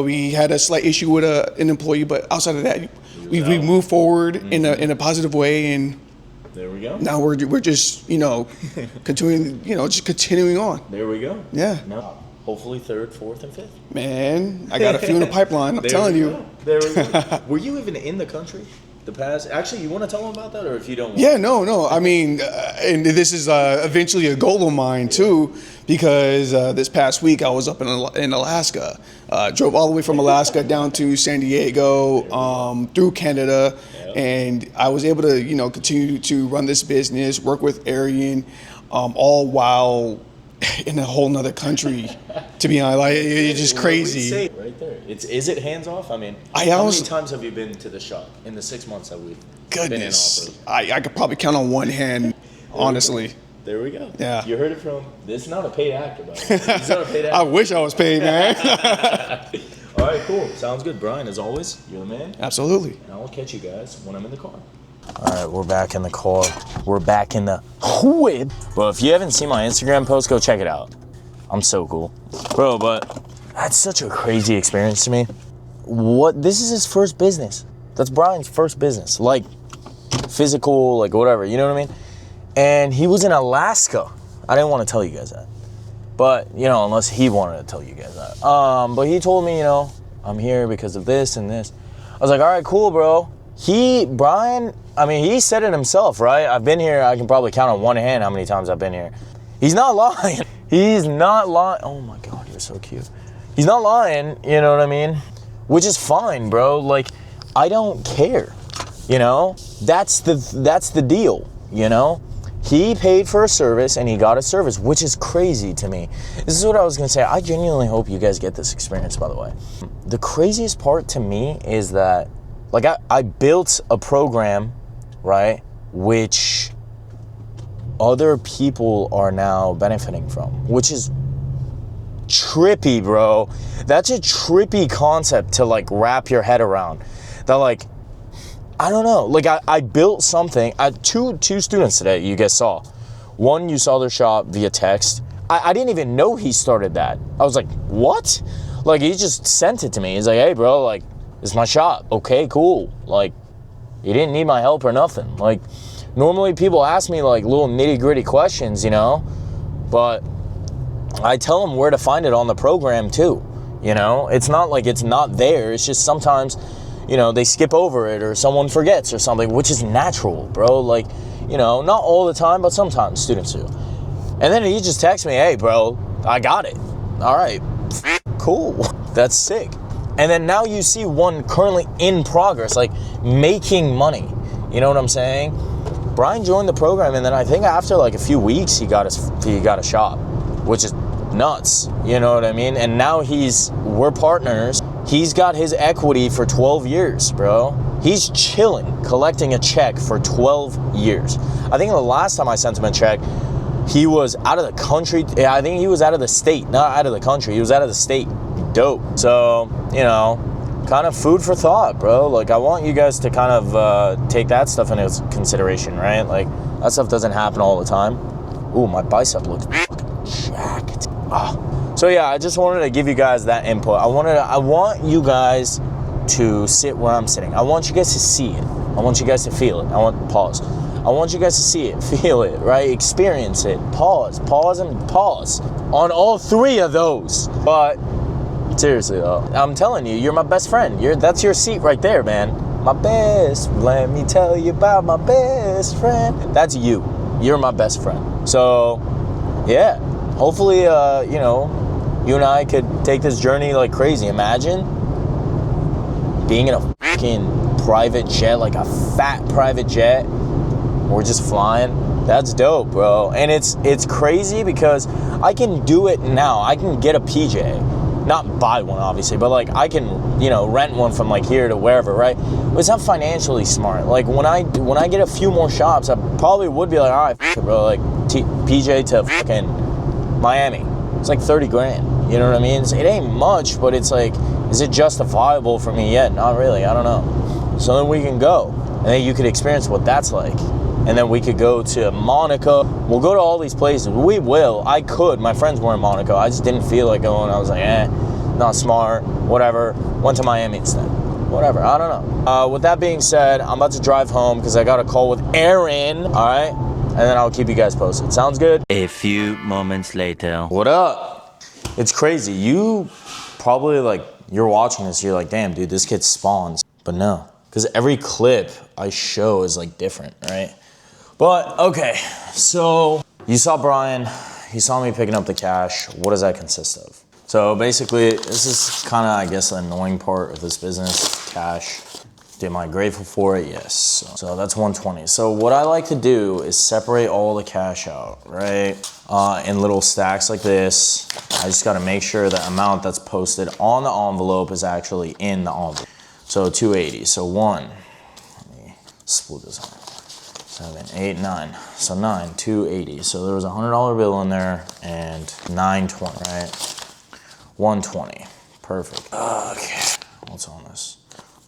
we had a slight issue with an employee, but outside of that, we moved forward in a positive way, and there we go. now we're just continuing on. There we go. Yeah. Now, hopefully third, fourth, and fifth. Man, I got a few in the pipeline. I'm telling you. There we go. Were you even in the country the past? Actually, you want to tell them about that, or if you don't? Yeah, no. I mean, and this is eventually a goal of mine too, because this past week I was up in Alaska. Drove all the way from Alaska down to San Diego, through Canada, and I was able to, continue to run this business, work with Arian, all while in a whole nother country. To be honest, like, it's just crazy. Right there. Is it hands off? I mean, how many times have you been to the shop in the 6 months that we've been in offer? I could probably count on one hand, honestly. There we go. Yeah. You heard it from. This is not a paid actor, by the way. It's not a paid actor. I wish I was paid, man. All right, cool. Sounds good, Brian. As always, you're the man. Absolutely. And I'll catch you guys when I'm in the car. All right, we're back in the car. We're back in the whip. Well, if you haven't seen my Instagram post, go check it out. I'm so cool, bro. But that's such a crazy experience to me. This is his first business. That's Brian's first business, like physical, like whatever. You know what I mean? And he was in Alaska. I didn't want to tell you guys that. But, unless he wanted to tell you guys that. But he told me, I'm here because of this and this. I was like, all right, cool, bro. Brian, he said it himself, right? I've been here, I can probably count on one hand how many times I've been here. He's not lying. He's not lying. Oh my God, you're so cute. He's not lying, you know what I mean? Which is fine, bro. Like, I don't care, you know? That's the deal, you know? He paid for a service and he got a service, which is crazy to me. This is what I was gonna say. I genuinely hope you guys get this experience, by the way. The craziest part to me is that, like, I built a program, right, which other people are now benefiting from, which is trippy, bro. That's a trippy concept to, like, wrap your head around. That, like, I don't know. Like, I built something. Two students today you guys saw. One, you saw their shop via text. I didn't even know he started that. I was like, what? Like, he just sent it to me. He's like, hey, bro, like, it's my shop. Okay, cool. Like, you didn't need my help or nothing. Like, normally people ask me, like, little nitty-gritty questions, you know? But I tell them where to find it on the program, too. You know? It's not like it's not there. It's just sometimes, you know, they skip over it or someone forgets or something, which is natural, bro. Like, you know, not all the time, but sometimes students do. And then he just texts me, hey, bro, I got it. All right, cool. That's sick. And then now you see one currently in progress, like making money. You know what I'm saying? Brian joined the program, and then I think after like a few weeks, he got a shop, which is nuts. You know what I mean? And now we're partners. He's got his equity for 12 years, bro. He's chilling, collecting a check for 12 years. I think the last time I sent him a check, he was out of the country. Yeah, I think he was out of the state, not out of the country. He was out of the state. Dope. So, you know, kind of food for thought, bro. Like, I want you guys to kind of take that stuff into consideration, right? Like, that stuff doesn't happen all the time. Ooh, my bicep looks fucking jacked. So yeah, I just wanted to give you guys that input. I want you guys to sit where I'm sitting. I want you guys to see it. I want you guys to feel it. I want you guys to see it, feel it, right? Experience it. Pause, and pause on all three of those. But seriously though, I'm telling you, you're my best friend. That's your seat right there, man. My best. Let me tell you about my best friend. That's you. You're my best friend. So yeah, hopefully, you know, you and I could take this journey like crazy. Imagine being in a fucking private jet, like a fat private jet. We're just flying. That's dope, bro. And it's crazy because I can do it now. I can get a PJ. Not buy one, obviously, but like I can, you know, rent one from like here to wherever, right? But it's not financially smart. Like when I get a few more shops, I probably would be like, all right, f it, bro, like PJ to fucking Miami. It's like 30 grand. You know what I mean? It ain't much, but it's like, is it justifiable for me yet? Not really. I don't know. So then we can go, and then you could experience what that's like. And then we could go to Monaco. We'll go to all these places. We will. I could. My friends were in Monaco. I just didn't feel like going. I was like, not smart, whatever. Went to Miami instead. Whatever. I don't know. With that being said, I'm about to drive home because I got a call with Aaron. All right? And then I'll keep you guys posted. Sounds good? A few moments later. What up? It's crazy. You probably, like, you're watching this. You're like, damn, dude, this kid spawns. But no. Because every clip I show is, like, different, right? But, okay, so you saw Brian, he saw me picking up the cash. What does that consist of? So basically, this is kind of, I guess, the annoying part of this business, cash. Am I grateful for it? Yes. So that's 120. So what I like to do is separate all the cash out, right? In little stacks like this. I just got to make sure the amount that's posted on the envelope is actually in the envelope. So 280. So one, let me split this up. 7, 8, 9. So 9, 280. So there was a $100 bill in there and 920, right? 120. Perfect. Okay. What's on this?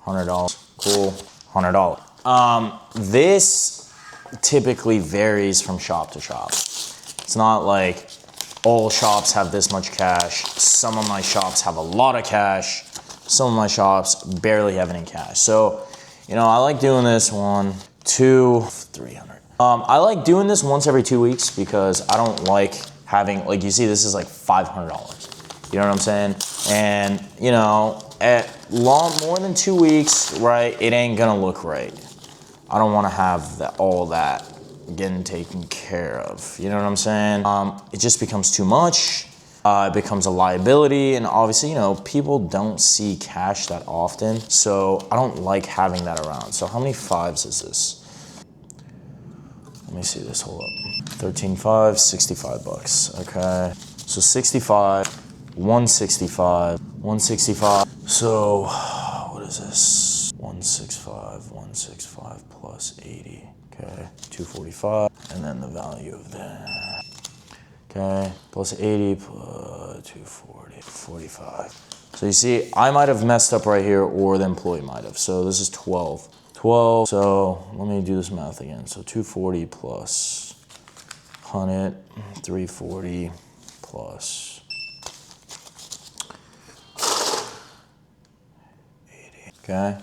$100. Cool. $100. This typically varies from shop to shop. It's not like all shops have this much cash. Some of my shops have a lot of cash. Some of my shops barely have any cash. So, you know, I like doing this 1, 2, 300. I like doing this once every 2 weeks because I don't like having, like, you see, this is like $500. You know what I'm saying? And, you know, at more than 2 weeks, right, it ain't gonna look right. I don't wanna have all that getting taken care of. You know what I'm saying? It just becomes too much. It becomes a liability, and obviously, you know, people don't see cash that often, so I don't like having that around. So how many 5s is this? Let me see this, hold up. 13 5, 65 bucks, okay. So 65, 165, 165. So what is this? 165 plus 80, okay. 245, and then the value of that. Okay, plus 80 plus 240, 45. So you see, I might have messed up right here, or the employee might have. So this is 12. 12, so let me do this math again. So 240 plus 100, 340 plus 80, okay?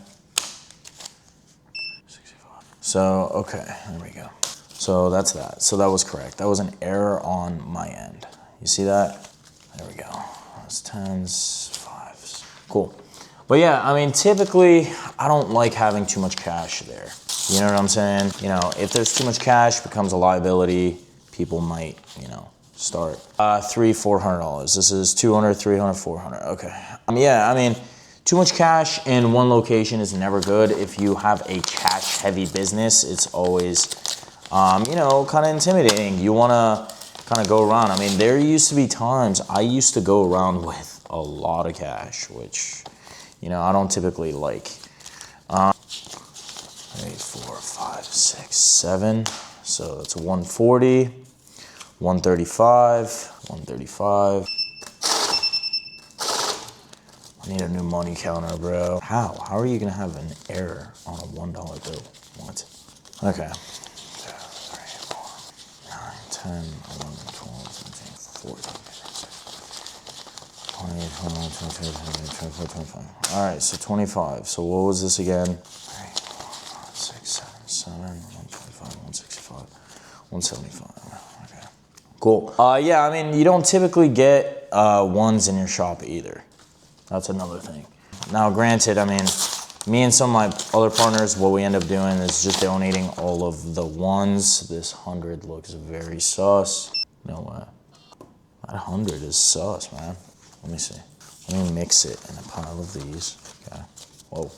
65. So, okay, there we go. So that's that. So that was correct. That was an error on my end. You see that? There we go. That's 10s, 5s. Cool. But yeah, I mean, typically, I don't like having too much cash there. You know what I'm saying? You know, if there's too much cash, it becomes a liability. People might, you know, start. $400. This is 200, 300, 400. Okay. Yeah, I mean, too much cash in one location is never good. If you have a cash-heavy business, it's always, you know, kind of intimidating. You want to kind of go around. I mean, there used to be times I used to go around with a lot of cash, which, you know, I don't typically like. 3, 4, 5, 6, 7. So that's 140, 135, 135. I need a new money counter, bro. How? How are you gonna have an error on a $1 bill? What? Okay. 2, 3, 4, 9, 10, 11, 12, 13, 14, 20, 21, 22, 23, 24, 25. All right, so 25. So what was this again? 3, 4, 5, 6, 7, 125, 165, 175. Okay. Cool. Yeah, I mean, you don't typically get ones in your shop either. That's another thing. Now, granted, I mean, me and some of my other partners, what we end up doing is just donating all of the ones. This 100 looks very sus. No way. That 100 is sus, man. Let me see. Let me mix it in a pile of these. Okay. Whoa.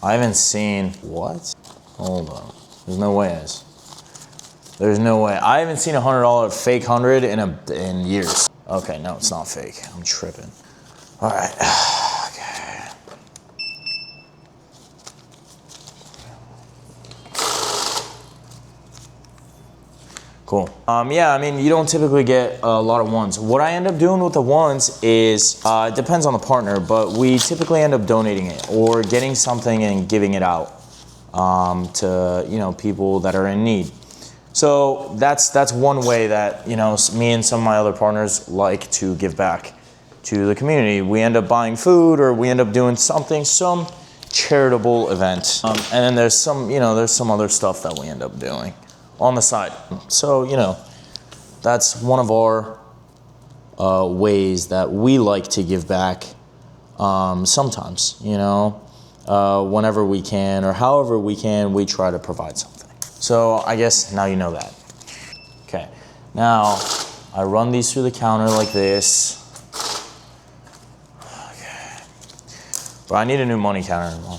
I haven't seen, what? Hold on. There's no way. There's no way. I haven't seen a $100 fake 100 in years. Okay, no, it's not fake. I'm tripping. All right. Okay. Cool. Yeah, I mean, you don't typically get a lot of ones. What I end up doing with the ones is, it depends on the partner, but we typically end up donating it or getting something and giving it out to, you know, people that are in need. So that's one way that, you know, me and some of my other partners like to give back to the community. We end up buying food, or we end up doing something, some charitable event. And then there's some, you know, there's some other stuff that we end up doing on the side. So, you know, that's one of our ways that we like to give back sometimes, you know, whenever we can or however we can, we try to provide something. So I guess now you know that. Okay, now I run these through the counter like this. Okay, but I need a new money counter. 1,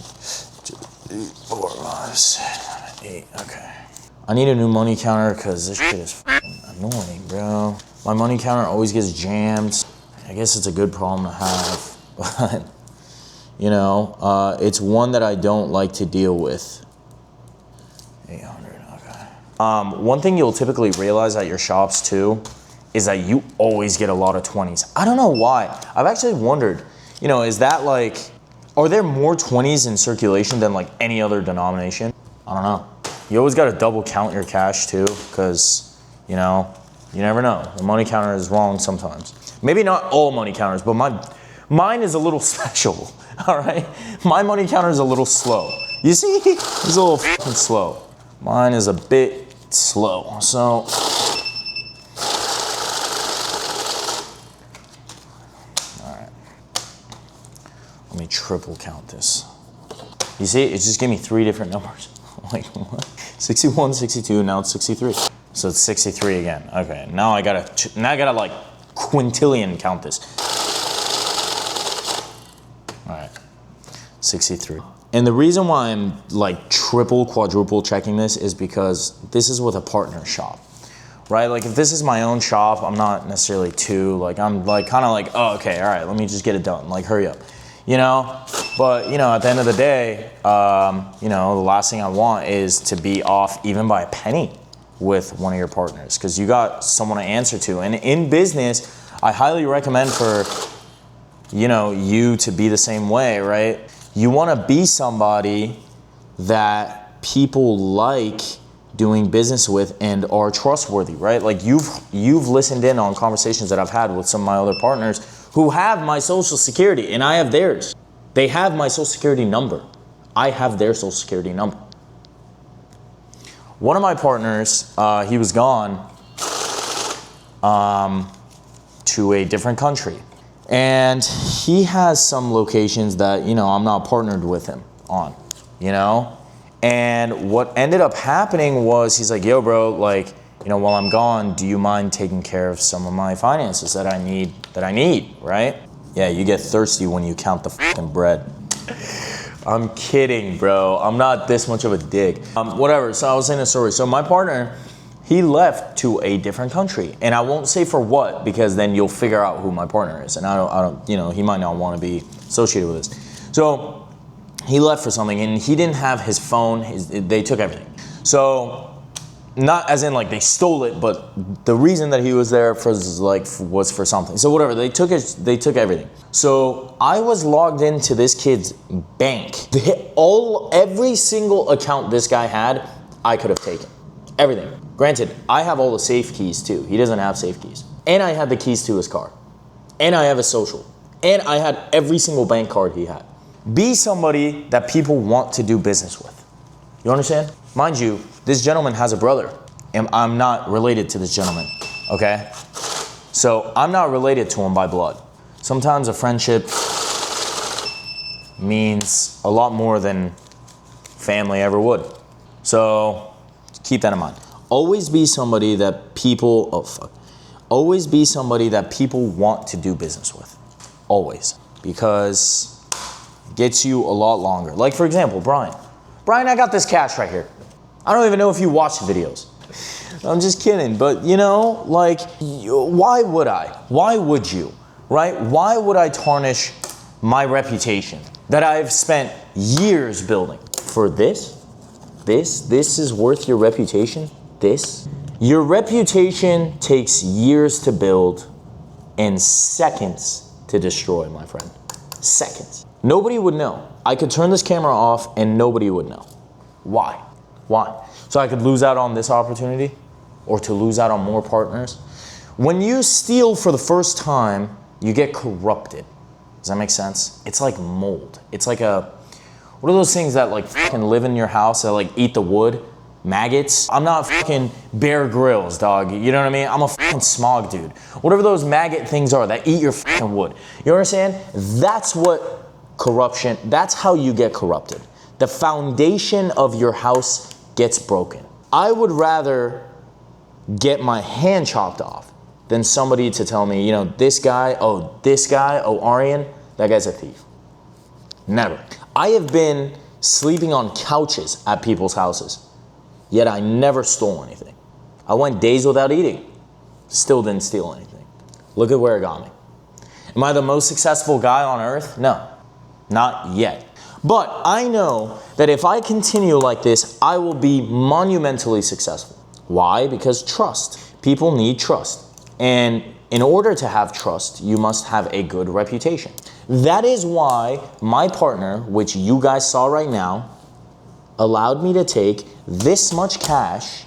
2, 3, 4, 5, 6, 7, 8. Okay, I need a new money counter because this shit is fucking annoying, bro. My money counter always gets jammed. I guess it's a good problem to have, but you know, it's one that I don't like to deal with. 800. One thing you'll typically realize at your shops too is that you always get a lot of 20s. I don't know why. I've actually wondered, you know, is that like, are there more 20s in circulation than like any other denomination? I don't know. You always got to double count your cash too, because, you know, you never know. The money counter is wrong sometimes. Maybe not all money counters, but mine is a little special, all right? My money counter is a little slow. You see, it's a little fucking slow. Mine is a bit slow, so. All right. Let me triple count this. You see, it just gave me 3 different numbers. Like, what? 61, 62, now it's 63. So it's 63 again. Okay, now I gotta like quintillion, count this. All right, 63. And the reason why I'm like triple, quadruple checking this is because this is with a partner shop, right? Like if this is my own shop, I'm not necessarily too, like I'm like kind of like, oh, okay, all right, let me just get it done, like hurry up, you know? But you know, at the end of the day, you know, the last thing I want is to be off even by a penny with one of your partners, because you got someone to answer to. And in business, I highly recommend for, you know, you to be the same way, right? You want to be somebody that people like doing business with and are trustworthy, right? Like you've listened in on conversations that I've had with some of my other partners who have my social security and I have theirs. They have my social security number. I have their social security number. One of my partners, he was gone to a different country. And he has some locations that, you know, I'm not partnered with him on, you know? And what ended up happening was he's like, yo, bro, like, you know, while I'm gone, do you mind taking care of some of my finances that I need, right? Yeah, you get thirsty when you count the fucking bread. I'm kidding, bro. I'm not this much of a dick. Whatever, so I was saying a story. So my partner, he left to a different country, and I won't say for what, because then you'll figure out who my partner is, and I don't, you know, he might not want to be associated with this. So he left for something, and he didn't have his phone. They took everything. So not as in like they stole it, but the reason that he was there was for something. So whatever, they took everything. So I was logged into this kid's bank. Every single account this guy had, I could have taken. Everything. Granted, I have all the safe keys too. He doesn't have safe keys. And I had the keys to his car. And I have a social. And I had every single bank card he had. Be somebody that people want to do business with. You understand? Mind you, this gentleman has a brother. And I'm not related to this gentleman, okay? So I'm not related to him by blood. Sometimes a friendship means a lot more than family ever would. So keep that in mind. Always be somebody that people, always be somebody that people want to do business with. Always. Because it gets you a lot longer. Like for example, Brian. Brian, I got this cash right here. I don't even know if you watch the videos. I'm just kidding. But you know, like, why would I? Why would you? Right? Why would I tarnish my reputation that I've spent years building for this? This is worth your reputation? This? Your reputation takes years to build and seconds to destroy, my friend. Seconds. Nobody would know. I could turn this camera off and nobody would know. Why? Why? So I could lose out on this opportunity or to lose out on more partners? When you steal for the first time, you get corrupted. Does that make sense? It's like mold. It's like what are those things that like fucking live in your house that like eat the wood? Maggots? I'm not fucking Bear Grylls, dog. You know what I mean? I'm a fucking smog dude. Whatever those maggot things are that eat your fucking wood. You understand? That's what corruption, that's how you get corrupted. The foundation of your house gets broken. I would rather get my hand chopped off than somebody to tell me, you know, this guy, Aryan, that guy's a thief. Never. I have been sleeping on couches at people's houses. Yet I never stole anything. I went days without eating. Still didn't steal anything. Look at where it got me. Am I the most successful guy on earth? No, not yet. But I know that if I continue like this, I will be monumentally successful. Why? Because trust. People need trust. And in order to have trust, you must have a good reputation. That is why my partner, which you guys saw right now, allowed me to take this much cash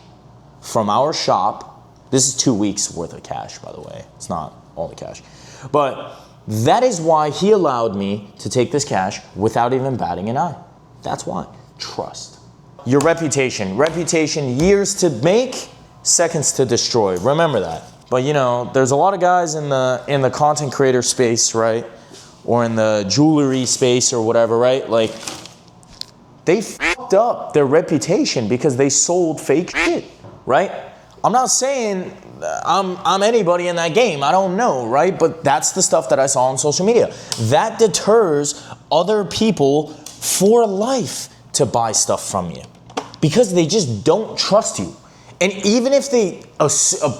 from our shop. This is 2 weeks worth of cash, by the way. It's not all the cash. But that is why he allowed me to take this cash without even batting an eye. That's why. Trust. Your reputation. Reputation, years to make, seconds to destroy. Remember that. But you know, there's a lot of guys in the content creator space, right? Or in the jewelry space or whatever, right? Like, they fucked up their reputation because they sold fake shit, right? I'm not saying I'm anybody in that game. I don't know, right? But that's the stuff that I saw on social media. That deters other people for life to buy stuff from you because they just don't trust you. And even if they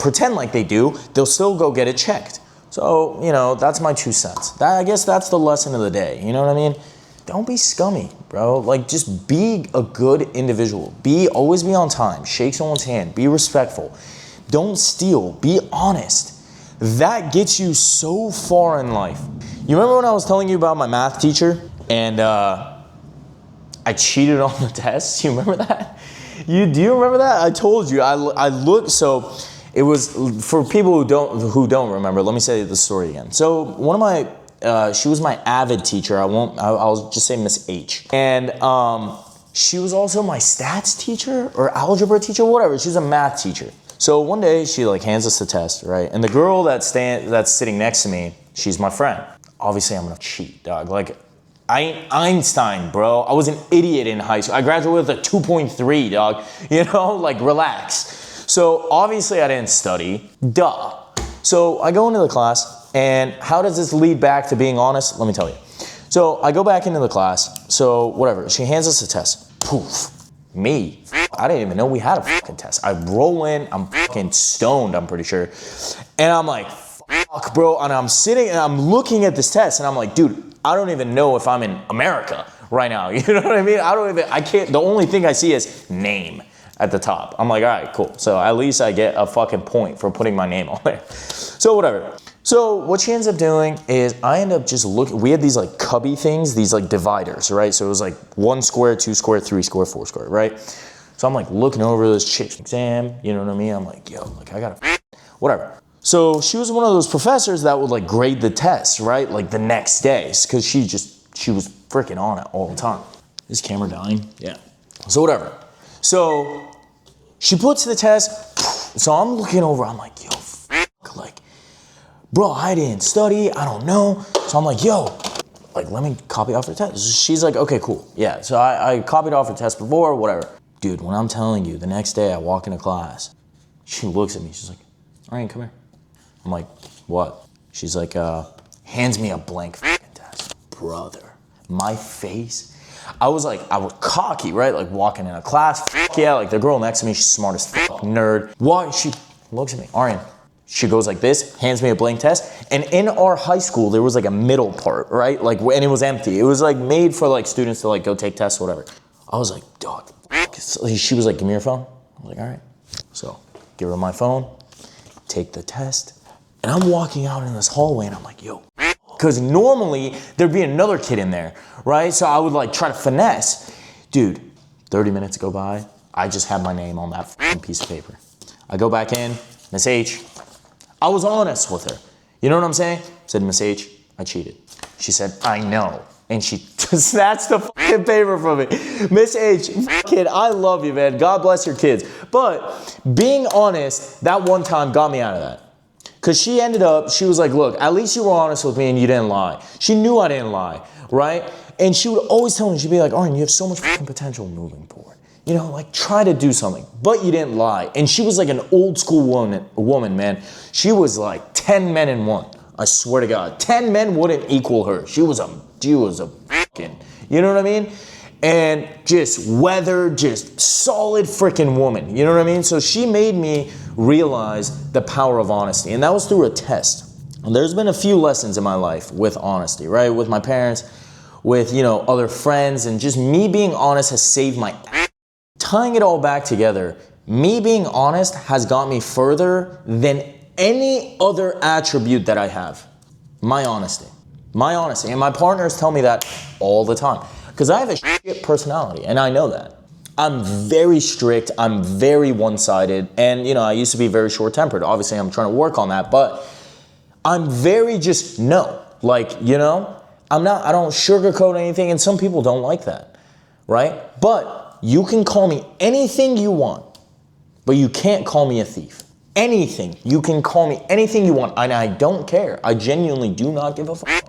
pretend like they do, they'll still go get it checked. So, that's my 2 cents. I guess that's the lesson of the day. You know what I mean? Don't be scummy, bro. Like, just be a good individual. Always be on time. Shake someone's hand. Be respectful. Don't steal. Be honest. That gets you so far in life. You remember when I was telling you about my math teacher and I cheated on the test? You remember that? Do you remember that? I told you. I looked. So it was for people who don't remember. Let me say the story again. So one of my she was my avid teacher. I'll just say Miss H. And she was also my stats teacher or algebra teacher, whatever. She was a math teacher. So one day she hands us the test, right? And the girl that's sitting next to me, she's my friend. Obviously I'm gonna cheat, dog. I ain't Einstein, bro. I was an idiot in high school. I graduated with a 2.3, dog. Relax. So obviously I didn't study, duh. So I go into the class, and how does this lead back to being honest? Let me tell you. So I go back into the class, so whatever, she hands us a test. Poof, me. I didn't even know we had a fucking test. I roll in, I'm fucking stoned, I'm pretty sure. And I'm like, fuck, bro, and I'm sitting and I'm looking at this test, and I'm like, dude, I don't even know if I'm in America right now. You know what I mean? I can't, the only thing I see is name at the top. I'm like, all right, cool. So at least I get a fucking point for putting my name on there. So whatever. So what she ends up doing is I end up just looking, we had these cubby things, these dividers, right? So it was 1 square, 2 square, 3 square, 4 square, right? So I'm looking over this chick's exam, you know what I mean? I'm like, yo, I gotta, whatever. So she was one of those professors that would grade the tests, right? The next day, because she was freaking on it all the time. Is camera dying? Yeah. So whatever. So she puts the test. So I'm looking over. I'm like, yo, bro, I didn't study. I don't know. So I'm like, yo, let me copy off the test. She's like, okay, cool. Yeah. So I copied off her test before, whatever. Dude, when I'm telling you, the next day I walk into class, she looks at me. She's like, all right, come here. I'm like, what? She's like, hands me a blank fucking test. Brother, my face, I was cocky, right? Walking in a class, yeah, the girl next to me, she's smart as fuck, nerd. Why? She looks at me, Aryan. She goes like this, hands me a blank test. And in our high school, there was a middle part, right? And it was empty. It was made for students to go take tests, whatever. I was like, dog. She was like, give me your phone. I was like, all right. So give her my phone, take the test. And I'm walking out in this hallway and I'm like, yo, because normally there'd be another kid in there, right? So I would try to finesse. Dude, 30 minutes go by. I just have my name on that fucking piece of paper. I go back in, Miss H. I was honest with her. You know what I'm saying? I said, Miss H, I cheated. She said, I know. And she snatched the fucking paper from me. Miss H, kid, I love you, man. God bless your kids. But being honest, that one time got me out of that. Because she was like, look, at least you were honest with me and you didn't lie. She knew I didn't lie, right? And she would always tell me, she'd be like, Aryan, you have so much fucking potential moving forward. Try to do something, but you didn't lie. And she was an old school woman, man. She was 10 men in one. I swear to God, 10 men wouldn't equal her. She was a fucking, you know what I mean? And just solid freaking woman. You know what I mean? So she made me realize the power of honesty. And that was through a test. And there's been a few lessons in my life with honesty, right? With my parents, with, other friends, and just me being honest has saved my ass. Tying it all back together, me being honest has got me further than any other attribute that I have. My honesty. And my partners tell me that all the time. Because I have a shit personality, and I know that. I'm very strict, I'm very one-sided, and I used to be very short-tempered. Obviously, I'm trying to work on that, but I'm very just no. I don't sugarcoat anything, and some people don't like that, right? But you can call me anything you want, but you can't call me a thief. Anything. You can call me anything you want, and I don't care. I genuinely do not give a fuck.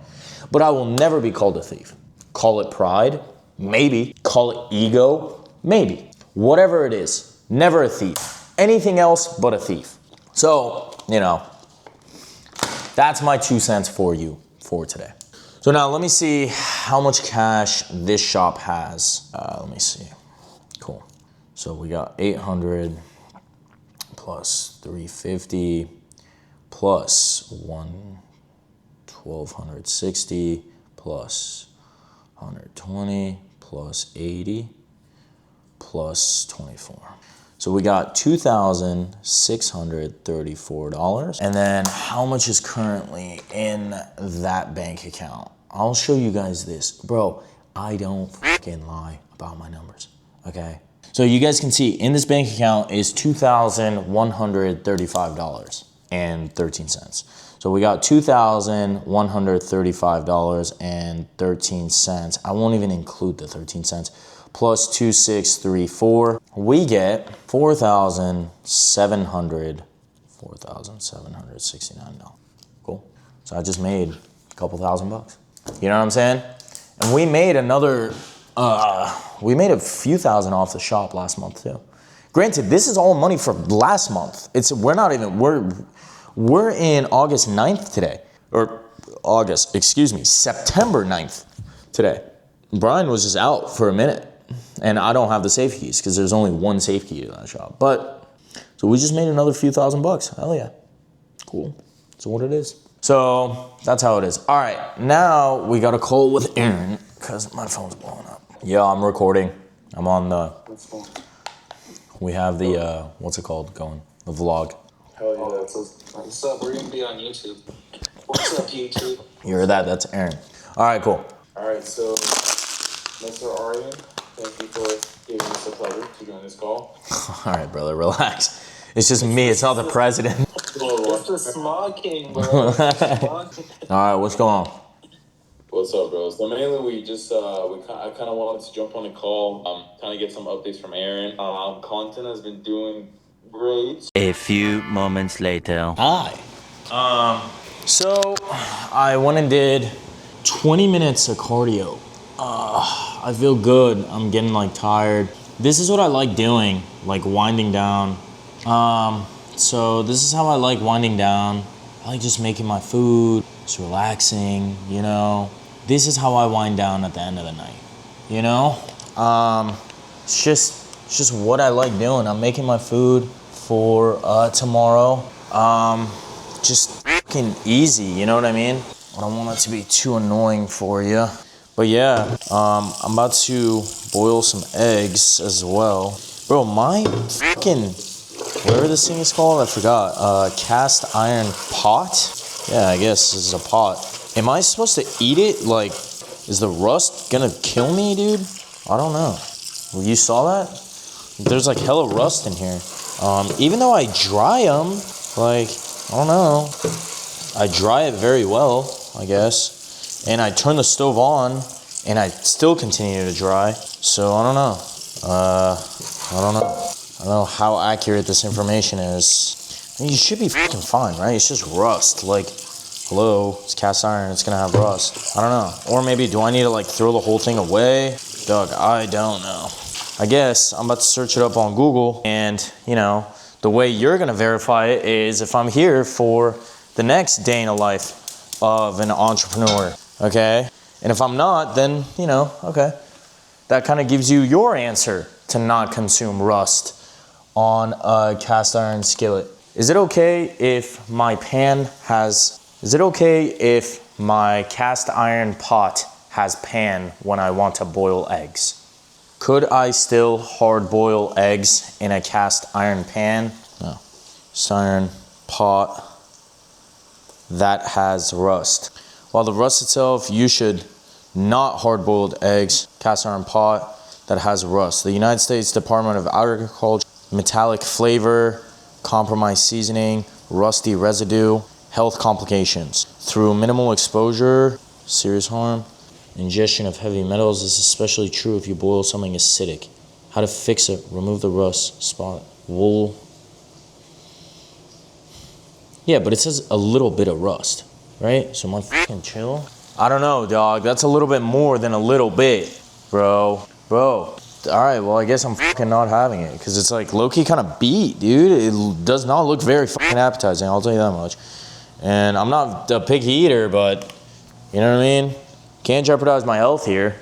But I will never be called a thief. Call it pride, maybe. Call it ego, maybe. Whatever it is, never a thief. anything else but a thief. So, you know, that's my 2 cents for you for today. So now let me see how much cash this shop has. Let me see. Cool. So we got 800 plus 350 plus 1260 plus 120 plus 80 plus 24. So we got $2,634. And then how much is currently in that bank account? I'll show you guys this. Bro, I don't fucking lie about my numbers, okay? So you guys can see in this bank account is $2,135.13. So we got $2,135.13. I won't even include the 13 cents. Plus 2,634. We get $4,769. Cool. So I just made a couple $1,000. You know what I'm saying? And we made another, we made a few thousand off the shop last month too. Granted, this is all money from last month. We're in August 9th today, or September 9th today. Brian was just out for a minute, and I don't have the safe keys because there's only one safe key to that shop. But, so we just made another few $1,000. Hell yeah. Cool. That's what it is. So, that's how it is. All right, now we got a call with Aaron because my phone's blowing up. Yeah, I'm recording. I'm on the, we have the, what's it called going? The vlog. Hell yeah, that's what's up. We're gonna be on YouTube. What's up, YouTube? You heard that? That's Aaron. All right, cool. All right, so Mr. Aryan, thank you for giving us the pleasure to join this call. All right, brother, relax. It's just me. It's not the president. It's the Smog King, bro. All right, what's going on? What's up, bro? So mainly we just I kind of wanted to jump on a call, kind of get some updates from Aaron. Content has been doing great. A few moments later. Hi. So I went and did 20 minutes of cardio. I feel good. I'm getting like tired. This is what I like doing, like winding down. So this is how I like winding down. I like just making my food, just relaxing, you know. This is how I wind down at the end of the night, you know. It's just what I like doing. I'm making my food for tomorrow. Just fucking easy, you know what I mean? I don't want it to be too annoying for you. But yeah, I'm about to boil some eggs as well. Bro, my fucking, whatever this thing is called, I forgot. Cast iron pot? Yeah, I guess this is a pot. Am I supposed to eat it? Like, is the rust gonna kill me, dude? I don't know. Well, you saw that? There's like hella rust in here. Even though I dry them, like, I don't know. I dry it very well, I guess. And I turn the stove on, and I still continue to dry. So I don't know. I don't know how accurate this information is. I mean, you should be fucking fine, right? It's just rust. Like, hello, it's cast iron, it's gonna have rust. I don't know. Or maybe, do I need to like throw the whole thing away? Doug, I don't know. I guess I'm about to search it up on Google, and you know, the way you're gonna verify it is if I'm here for the next day in the life of an entrepreneur, okay? And if I'm not, then, you know, okay. That kind of gives you your answer to not consume rust on a cast iron skillet. Is it okay if my cast iron pot has pan when I want to boil eggs? Could I still hard boil eggs in a cast iron pan? No. Cast iron pot that has rust. While the rust itself, you should not hard-boiled eggs, cast iron pot that has rust. The United States Department of Agriculture, metallic flavor, compromised seasoning, rusty residue, health complications. Through minimal exposure, serious harm. Ingestion of heavy metals is especially true if you boil something acidic. How to fix it, remove the rust, spot, wool. Yeah, but it says a little bit of rust, right? So am I fucking chill? I don't know, dog. That's a little bit more than a little bit, bro. Bro, all right, well, I guess I'm fucking not having it because it's like low-key kind of beat, dude. It does not look very fucking appetizing, I'll tell you that much. And I'm not a picky eater, but you know what I mean? Can't jeopardize my health here.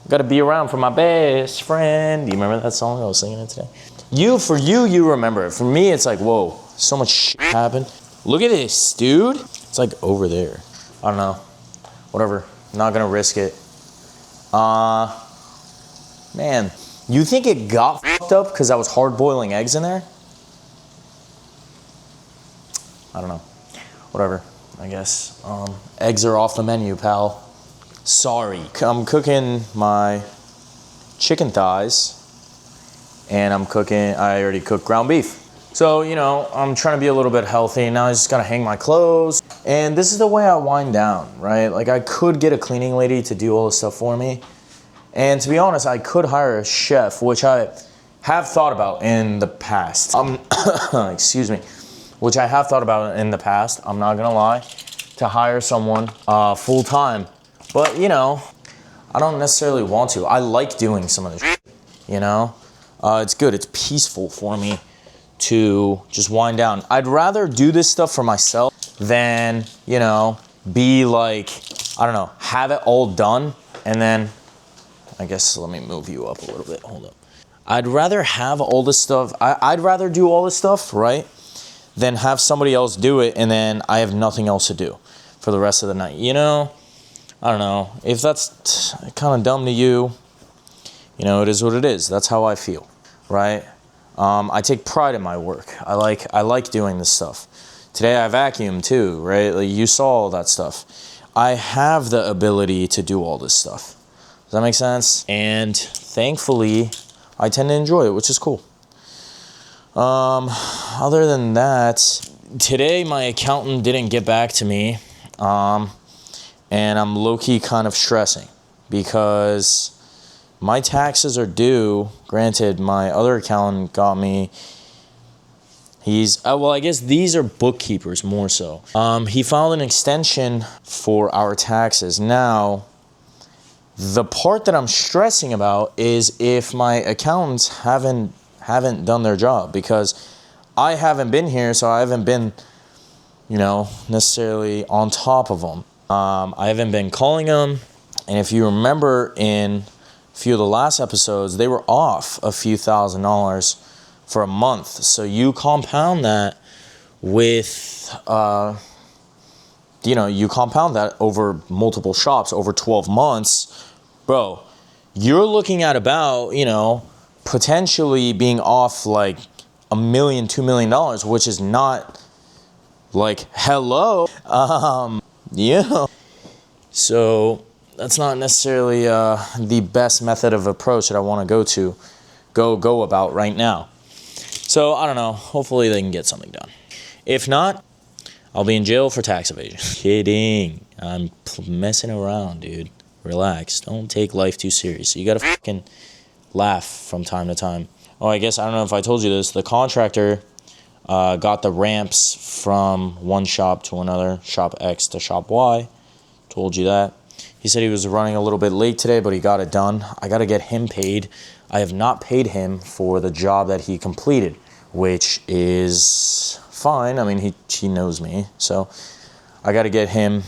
Gotta be around for my best friend. Do you remember that song? I was singing it today. You remember it. For me, it's like, whoa, so much shit happened. Look at this, dude. It's like over there. I don't know. Whatever. Not gonna risk it. Man, you think it got fucked up because I was hard boiling eggs in there? I don't know. Whatever, I guess. Eggs are off the menu, pal. Sorry. I'm cooking my chicken thighs, and I already cooked ground beef. So, you know, I'm trying to be a little bit healthy. Now I just gotta hang my clothes. And this is the way I wind down, right? Like, I could get a cleaning lady to do all this stuff for me. And to be honest, I could hire a chef, which I have thought about in the past. Excuse me. Which I have thought about in the past, I'm not gonna lie, to hire someone full time. But, you know, I don't necessarily want to. I like doing some of this shit, you know? It's good, it's peaceful for me to just wind down. I'd rather do this stuff for myself than, you know, be like, I don't know, have it all done and then, I guess let me move you up a little bit, hold up. I'd rather have all this stuff, I'd rather do all this stuff, right? Than have somebody else do it and then I have nothing else to do for the rest of the night. You know, I don't know. If that's kind of dumb to you, you know, it is what it is. That's how I feel, right? I take pride in my work. I like doing this stuff. Today I vacuumed too, right? Like you saw all that stuff. I have the ability to do all this stuff. Does that make sense? And thankfully, I tend to enjoy it, which is cool. Other than that, today my accountant didn't get back to me, and I'm low-key kind of stressing because my taxes are due. Granted, my other accountant got me, well, I guess these are bookkeepers more so. He filed an extension for our taxes. Now, the part that I'm stressing about is if my accountants haven't done their job, because I haven't been here, so I haven't been, you know, necessarily on top of them. I haven't been calling them, and if you remember in a few of the last episodes, they were off a few $1,000s for a month. So you compound that with, you know, you compound that over multiple shops over 12 months, bro, you're looking at about, you know, potentially being off like $1 million, $2 million, which is not like, hello, you know. So that's not necessarily the best method of approach that I want to go about right now. So I don't know, hopefully they can get something done. If not, I'll be in jail for tax evasion. Kidding, I'm messing around, dude. Relax, don't take life too serious. You gotta fucking laugh from time to time. Oh, I guess, I don't know if I told you this, the contractor got the ramps from one shop to another, shop X to shop Y. Told you that. He said he was running a little bit late today, but he got it done. I got to get him paid. I have not paid him for the job that he completed, which is fine. I mean, he knows me, so I got to get him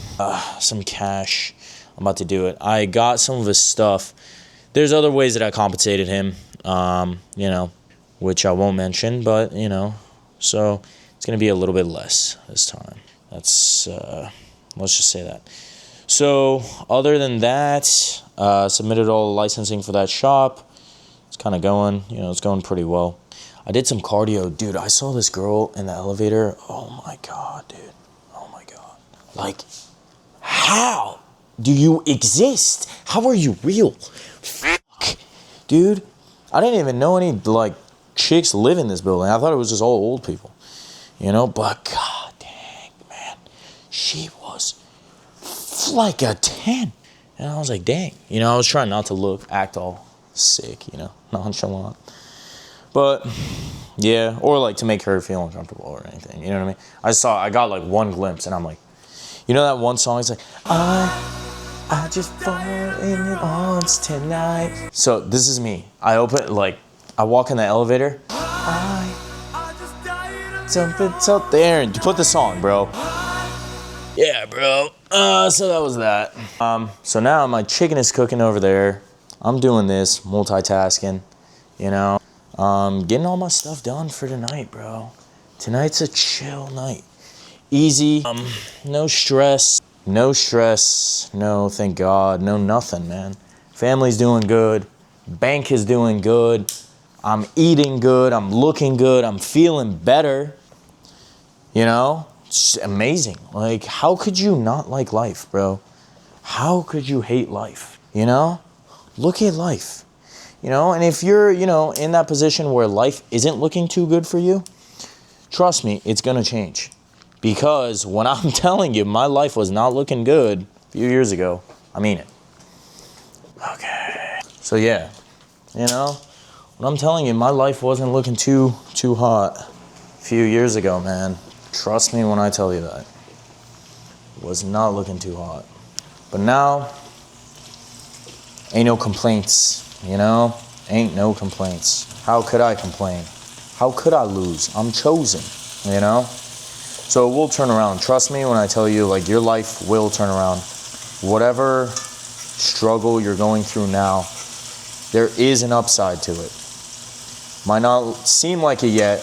some cash. I'm about to do it. I got some of his stuff. There's other ways that I compensated him, you know, which I won't mention, but, you know, so it's going to be a little bit less this time. That's, let's just say that. So, other than that, submitted all the licensing for that shop. It's kind of going, you know, it's going pretty well. I did some cardio. Dude, I saw this girl in the elevator. Oh my God, dude. Oh my God. Like, how do you exist? How are you real? Fuck. Dude, I didn't even know any, like, chicks live in this building. I thought it was just all old people, you know? But God dang, man, she was like a 10. And I was like, dang. You know, I was trying not to act all sick, you know, nonchalant. But, yeah, or like to make her feel uncomfortable or anything, you know what I mean? I got like one glimpse and I'm like, you know that one song? It's like, I I just fall in your arms tonight. So this is me. I walk in the elevator. Something's out there. And you put the song, bro. Yeah, bro. So that was that. So now my chicken is cooking over there. I'm doing this, multitasking, you know. Getting all my stuff done for tonight, bro. Tonight's a chill night. Easy, no stress, no thank God, no nothing, man. Family's doing good, bank is doing good, I'm eating good, I'm looking good, I'm feeling better, you know? It's amazing. Like, how could you not like life, bro? How could you hate life, you know? Look at life, you know? And if you're, you know, in that position where life isn't looking too good for you, trust me, it's gonna change. Because when I'm telling you my life was not looking good a few years ago, I mean it. Okay. So yeah, you know, when I'm telling you my life wasn't looking too hot a few years ago, man. Trust me when I tell you that. It was not looking too hot. But now, ain't no complaints, you know? Ain't no complaints. How could I complain? How could I lose? I'm chosen, you know? So it will turn around. Trust me when I tell you, like, your life will turn around. Whatever struggle you're going through now, there is an upside to it. Might not seem like it yet,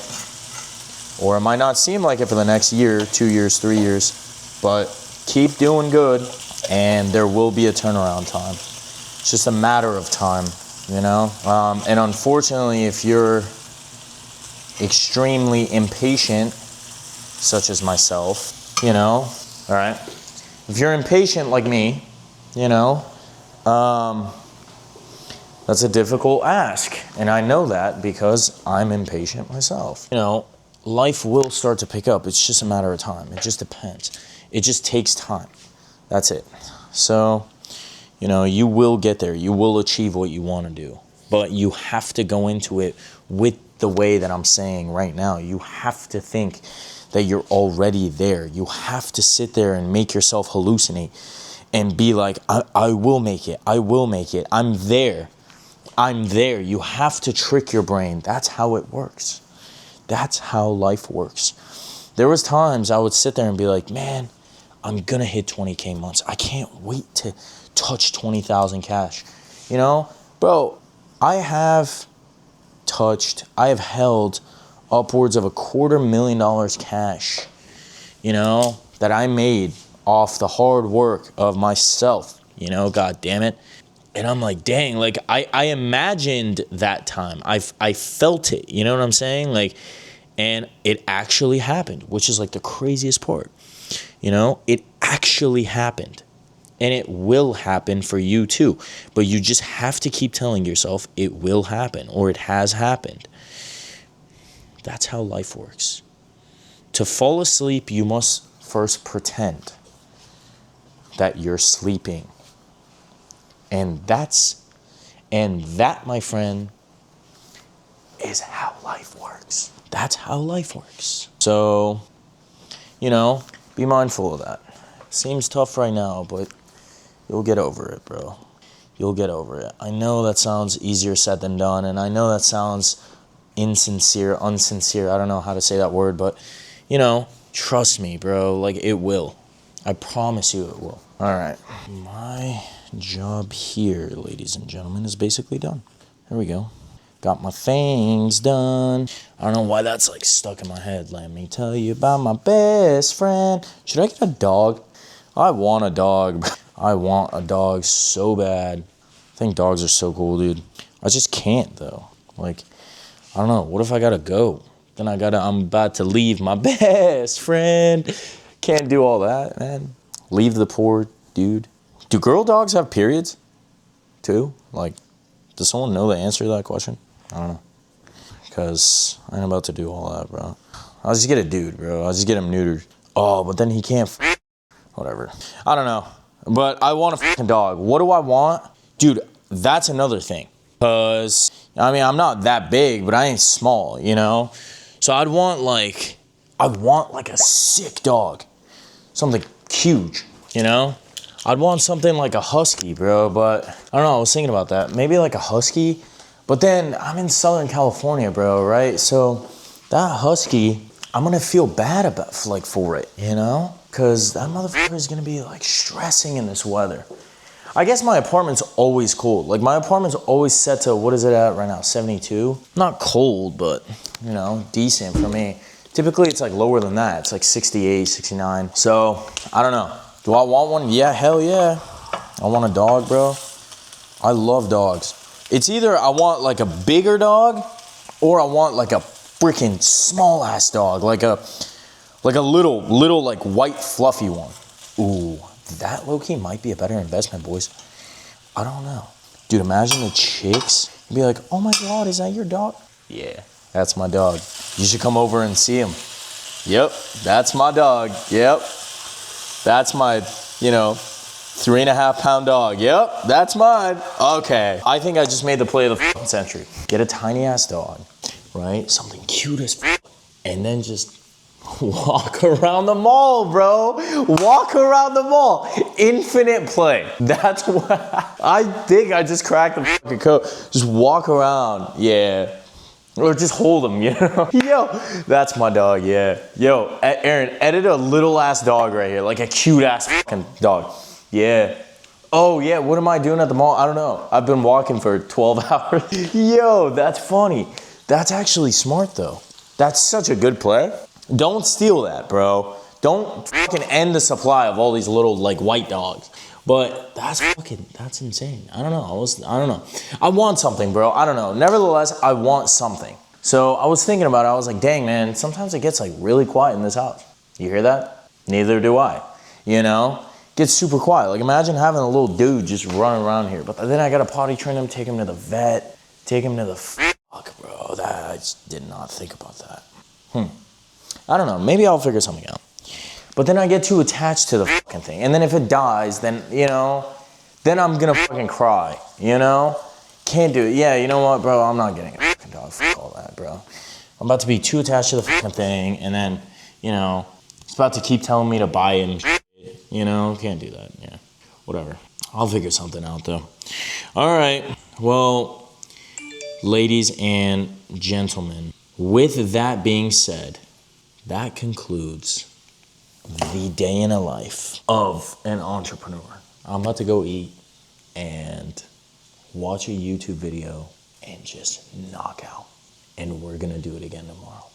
or it might not seem like it for the next year, 2 years, 3 years, but keep doing good, and there will be a turnaround time. It's just a matter of time, you know? And unfortunately, if you're extremely impatient, such as myself, you know, all right? If you're impatient like me, you know, that's a difficult ask. And I know that because I'm impatient myself. You know, life will start to pick up. It's just a matter of time. It just depends. It just takes time. That's it. So, you know, you will get there. You will achieve what you want to do. But you have to go into it with the way that I'm saying right now. You have to think that you're already there. You have to sit there and make yourself hallucinate and be like, I will make it. I will make it. I'm there. I'm there. You have to trick your brain. That's how it works. That's how life works. There was times I would sit there and be like, man, I'm gonna hit 20K months. I can't wait to touch 20,000 cash. You know, bro, I have held upwards of $250,000 cash, you know, that I made off the hard work of myself, you know, God damn it. And I'm like, dang, like I imagined that time. I felt it, you know what I'm saying? Like, and it actually happened, which is like the craziest part, you know, it actually happened. And it will happen for you too. But you just have to keep telling yourself it will happen, or it has happened. That's how life works. To fall asleep, you must first pretend that you're sleeping. And that, my friend, is how life works. That's how life works. So, you know, be mindful of that. Seems tough right now, but you'll get over it, bro. You'll get over it. I know that sounds easier said than done, and I know that sounds unsincere. I don't know how to say that word, but, you know, trust me, bro. Like, it will. I promise you it will. All right. My job here, ladies and gentlemen, is basically done. There we go. Got my things done. I don't know why that's, like, stuck in my head. Let me tell you about my best friend. Should I get a dog? I want a dog. I want a dog so bad. I think dogs are so cool, dude. I just can't, though. Like, I don't know. What if I gotta go? Then I'm about to leave my best friend. Can't do all that, man. Leave the poor dude. Do girl dogs have periods too? Like, does someone know the answer to that question? I don't know. Because I ain't about to do all that, bro. I'll just get a dude, bro. I'll just get him neutered. Oh, but then he can't whatever. I don't know. But I want a fucking dog. What do I want? Dude, that's another thing. Because, I mean, I'm not that big, but I ain't small, you know? So I'd want like a sick dog. Something huge, you know? I'd want something like a husky, bro, but I don't know, I was thinking about that. Maybe like a husky, but then I'm in Southern California, bro, right? So that husky, I'm gonna feel bad about like for it, you know? Cause that motherfucker is gonna be like stressing in this weather. I guess my apartment's always cold. Like my apartment's always set to, what is it at right now, 72? Not cold, but you know, decent for me. Typically it's like lower than that. It's like 68, 69. So I don't know. Do I want one? Yeah, hell yeah. I want a dog, bro. I love dogs. It's either I want like a bigger dog or I want like a freaking small ass dog. Like a little like white fluffy one. Ooh, that low-key might be a better investment, boys. I don't know. Dude, imagine the chicks be like, oh my God, is that your dog? Yeah, that's my dog. You should come over and see him. Yep, that's my dog. Yep, that's my, 3.5 pound dog. Yep, that's mine. Okay, I think I just made the play of the century. Get a tiny ass dog, right? Something cute as and then just walk around the mall, bro. Walk around the mall. Infinite play. That's what I think. I just cracked the fucking code. Just walk around. Yeah. Or just hold him, Yo, that's my dog, yeah. Yo, Aaron, edit a little ass dog right here. Like a cute ass fucking dog. Yeah. Oh, yeah, what am I doing at the mall? I don't know. I've been walking for 12 hours. Yo, that's funny. That's actually smart, though. That's such a good play. Don't steal that, bro. Don't fucking end the supply of all these little like white dogs. But that's insane. I don't know. I want something, bro. I don't know. Nevertheless, I want something. So I was thinking about it. I was like, dang, man, sometimes it gets like really quiet in this house. You hear that? Neither do I. Gets super quiet. Like imagine having a little dude just running around here. But then I gotta potty train him, take him to the vet, take him to the fuck, bro. I just did not think about that. I don't know. Maybe I'll figure something out. But then I get too attached to the fucking thing. And then if it dies, then, then I'm gonna fucking cry, Can't do it. Yeah, you know what, bro? I'm not getting a fucking dog. Fuck all that, bro. I'm about to be too attached to the fucking thing. And then, it's about to keep telling me to buy it and shit, Can't do that. Yeah, whatever. I'll figure something out, though. All right. Well, ladies and gentlemen, with that being said, that concludes the day in a life of an entrepreneur. I'm about to go eat and watch a YouTube video and just knock out. And we're gonna do it again tomorrow.